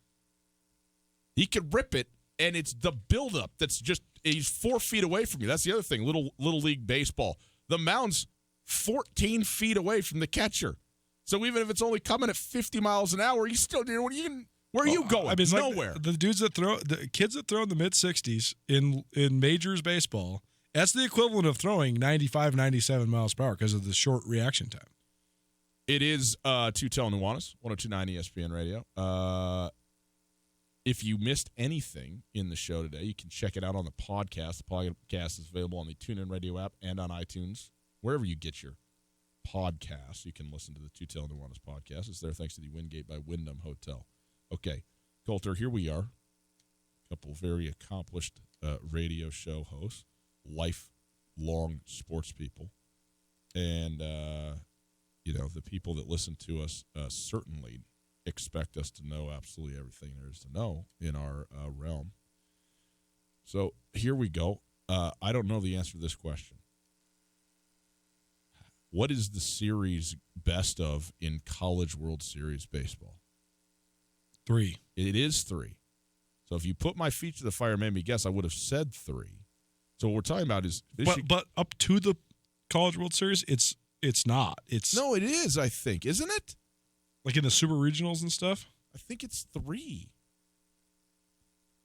he could rip it, and it's the buildup that's just – he's 4 feet away from you. That's the other thing, little league baseball. The mound's 14 feet away from the catcher. So even if it's only coming at 50 miles an hour, you still – where are you going? I mean, it's nowhere. Like the dudes that throw, the kids that throw in the mid-60s in majors baseball, that's the equivalent of throwing 95, 97 miles per hour because of the short reaction time. It is Tootell and Nuanez, 102.9 ESPN Radio. If you missed anything in the show today, you can check it out on the podcast. The podcast is available on the TuneIn Radio app and on iTunes. Wherever you get your podcasts, you can listen to the Tootell and Nuanez podcast. It's there thanks to the Wingate by Wyndham Hotel. Okay, Coulter, here we are. A couple very accomplished radio show hosts, lifelong sports people. And, the people that listen to us certainly expect us to know absolutely everything there is to know in our realm. So here we go. I don't know the answer to this question. What is the series best of in College World Series baseball? 3. It is 3. So if you put my feet to the fire and made me guess, I would have said 3. So what we're talking about is but up to the College World Series, it's not. No, it is, I think. Isn't it? Like in the Super Regionals and stuff? I think it's 3.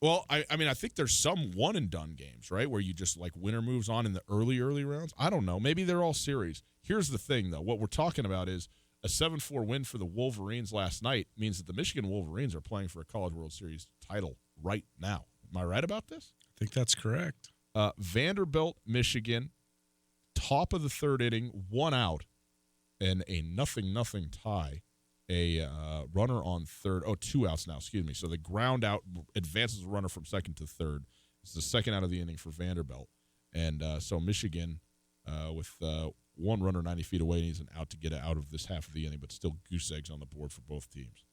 Well, I mean, I think there's some one-and-done games, right, where you just, like, winner moves on in the early rounds. I don't know. Maybe they're all series. Here's the thing, though. What we're talking about is a 7-4 win for the Wolverines last night means that the Michigan Wolverines are playing for a College World Series title right now. Am I right about this? I think that's correct. Vanderbilt, Michigan, top of the 3rd inning, 1 out, and a 0-0 tie. A runner on 3rd. 2 outs now, excuse me. So the ground out advances the runner from 2nd to 3rd. It's the 2nd out of the inning for Vanderbilt. And so Michigan, with 1 runner 90 feet away, needs an out to get out of this half of the inning, but still goose eggs on the board for both teams.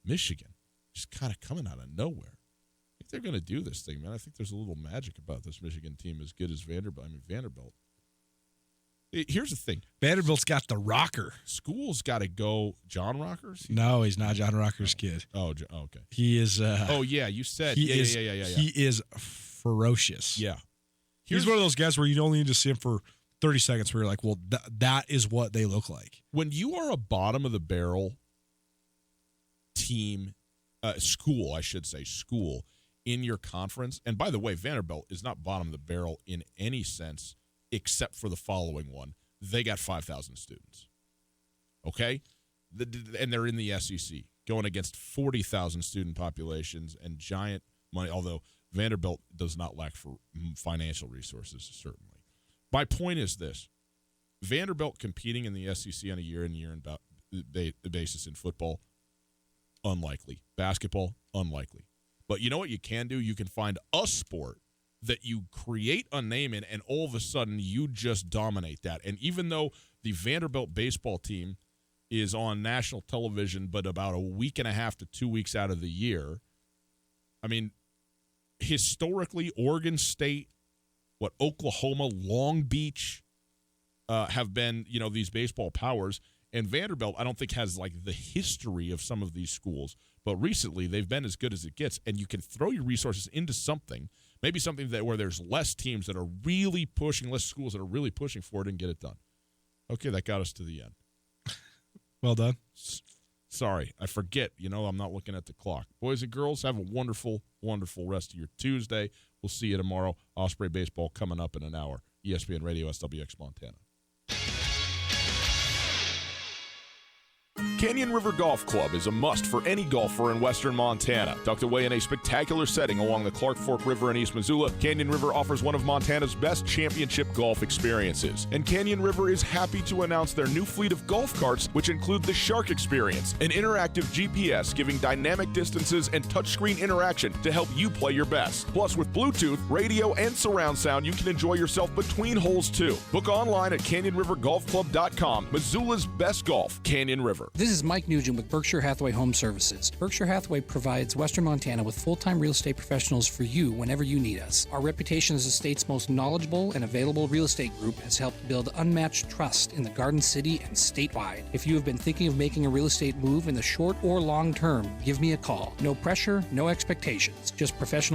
Michigan just kind of coming out of nowhere. I think they're going to do this thing, man. I think there's a little magic about this Michigan team as good as Vanderbilt. Vanderbilt. Here's the thing. Vanderbilt's got the rocker. School's got to go John Rockers? No, he's not John Rocker's kid. Oh, okay. He is. You said. He is ferocious. Yeah. He's one of those guys where you only need to see him for 30 seconds where you're like, well, that is what they look like. When you are a bottom-of-the-barrel team, school in your conference, and by the way, Vanderbilt is not bottom-of-the-barrel in any sense except for the following one. They got 5,000 students. Okay? And they're in the SEC, going against 40,000 student populations and giant money, although Vanderbilt does not lack for financial resources, certainly. My point is this. Vanderbilt competing in the SEC on a year-in basis in football, unlikely. Basketball, unlikely. But you know what you can do? You can find a sport that you create a name in, and all of a sudden you just dominate that. And even though the Vanderbilt baseball team is on national television but about a week and a half to 2 weeks out of the year, historically, Oregon State, Oklahoma, Long Beach have been, these baseball powers. And Vanderbilt, I don't think, has, the history of some of these schools. But recently, they've been as good as it gets. And you can throw your resources into something, maybe something where there's less teams that are really pushing, less schools that are really pushing for it and get it done. Okay, that got us to the end. Well done. Sorry, I forget. I'm not looking at the clock. Boys and girls, have a wonderful, wonderful rest of your Tuesday. We'll see you tomorrow. Osprey Baseball coming up in an hour. ESPN Radio, SWX Montana. Canyon River Golf Club is a must for any golfer in western Montana. Tucked away in a spectacular setting along the Clark Fork River in East Missoula, Canyon River offers one of Montana's best championship golf experiences. And Canyon River is happy to announce their new fleet of golf carts, which include the Shark Experience, an interactive GPS giving dynamic distances and touchscreen interaction to help you play your best. Plus, with Bluetooth, radio, and surround sound, you can enjoy yourself between holes too. Book online at CanyonRiverGolfClub.com. Missoula's best golf, Canyon River. This is Mike Nugent with Berkshire Hathaway Home Services. Berkshire Hathaway provides Western Montana with full-time real estate professionals for you whenever you need us. Our reputation as the state's most knowledgeable and available real estate group has helped build unmatched trust in the Garden City and statewide. If you have been thinking of making a real estate move in the short or long term, give me a call. No pressure, no expectations, just professional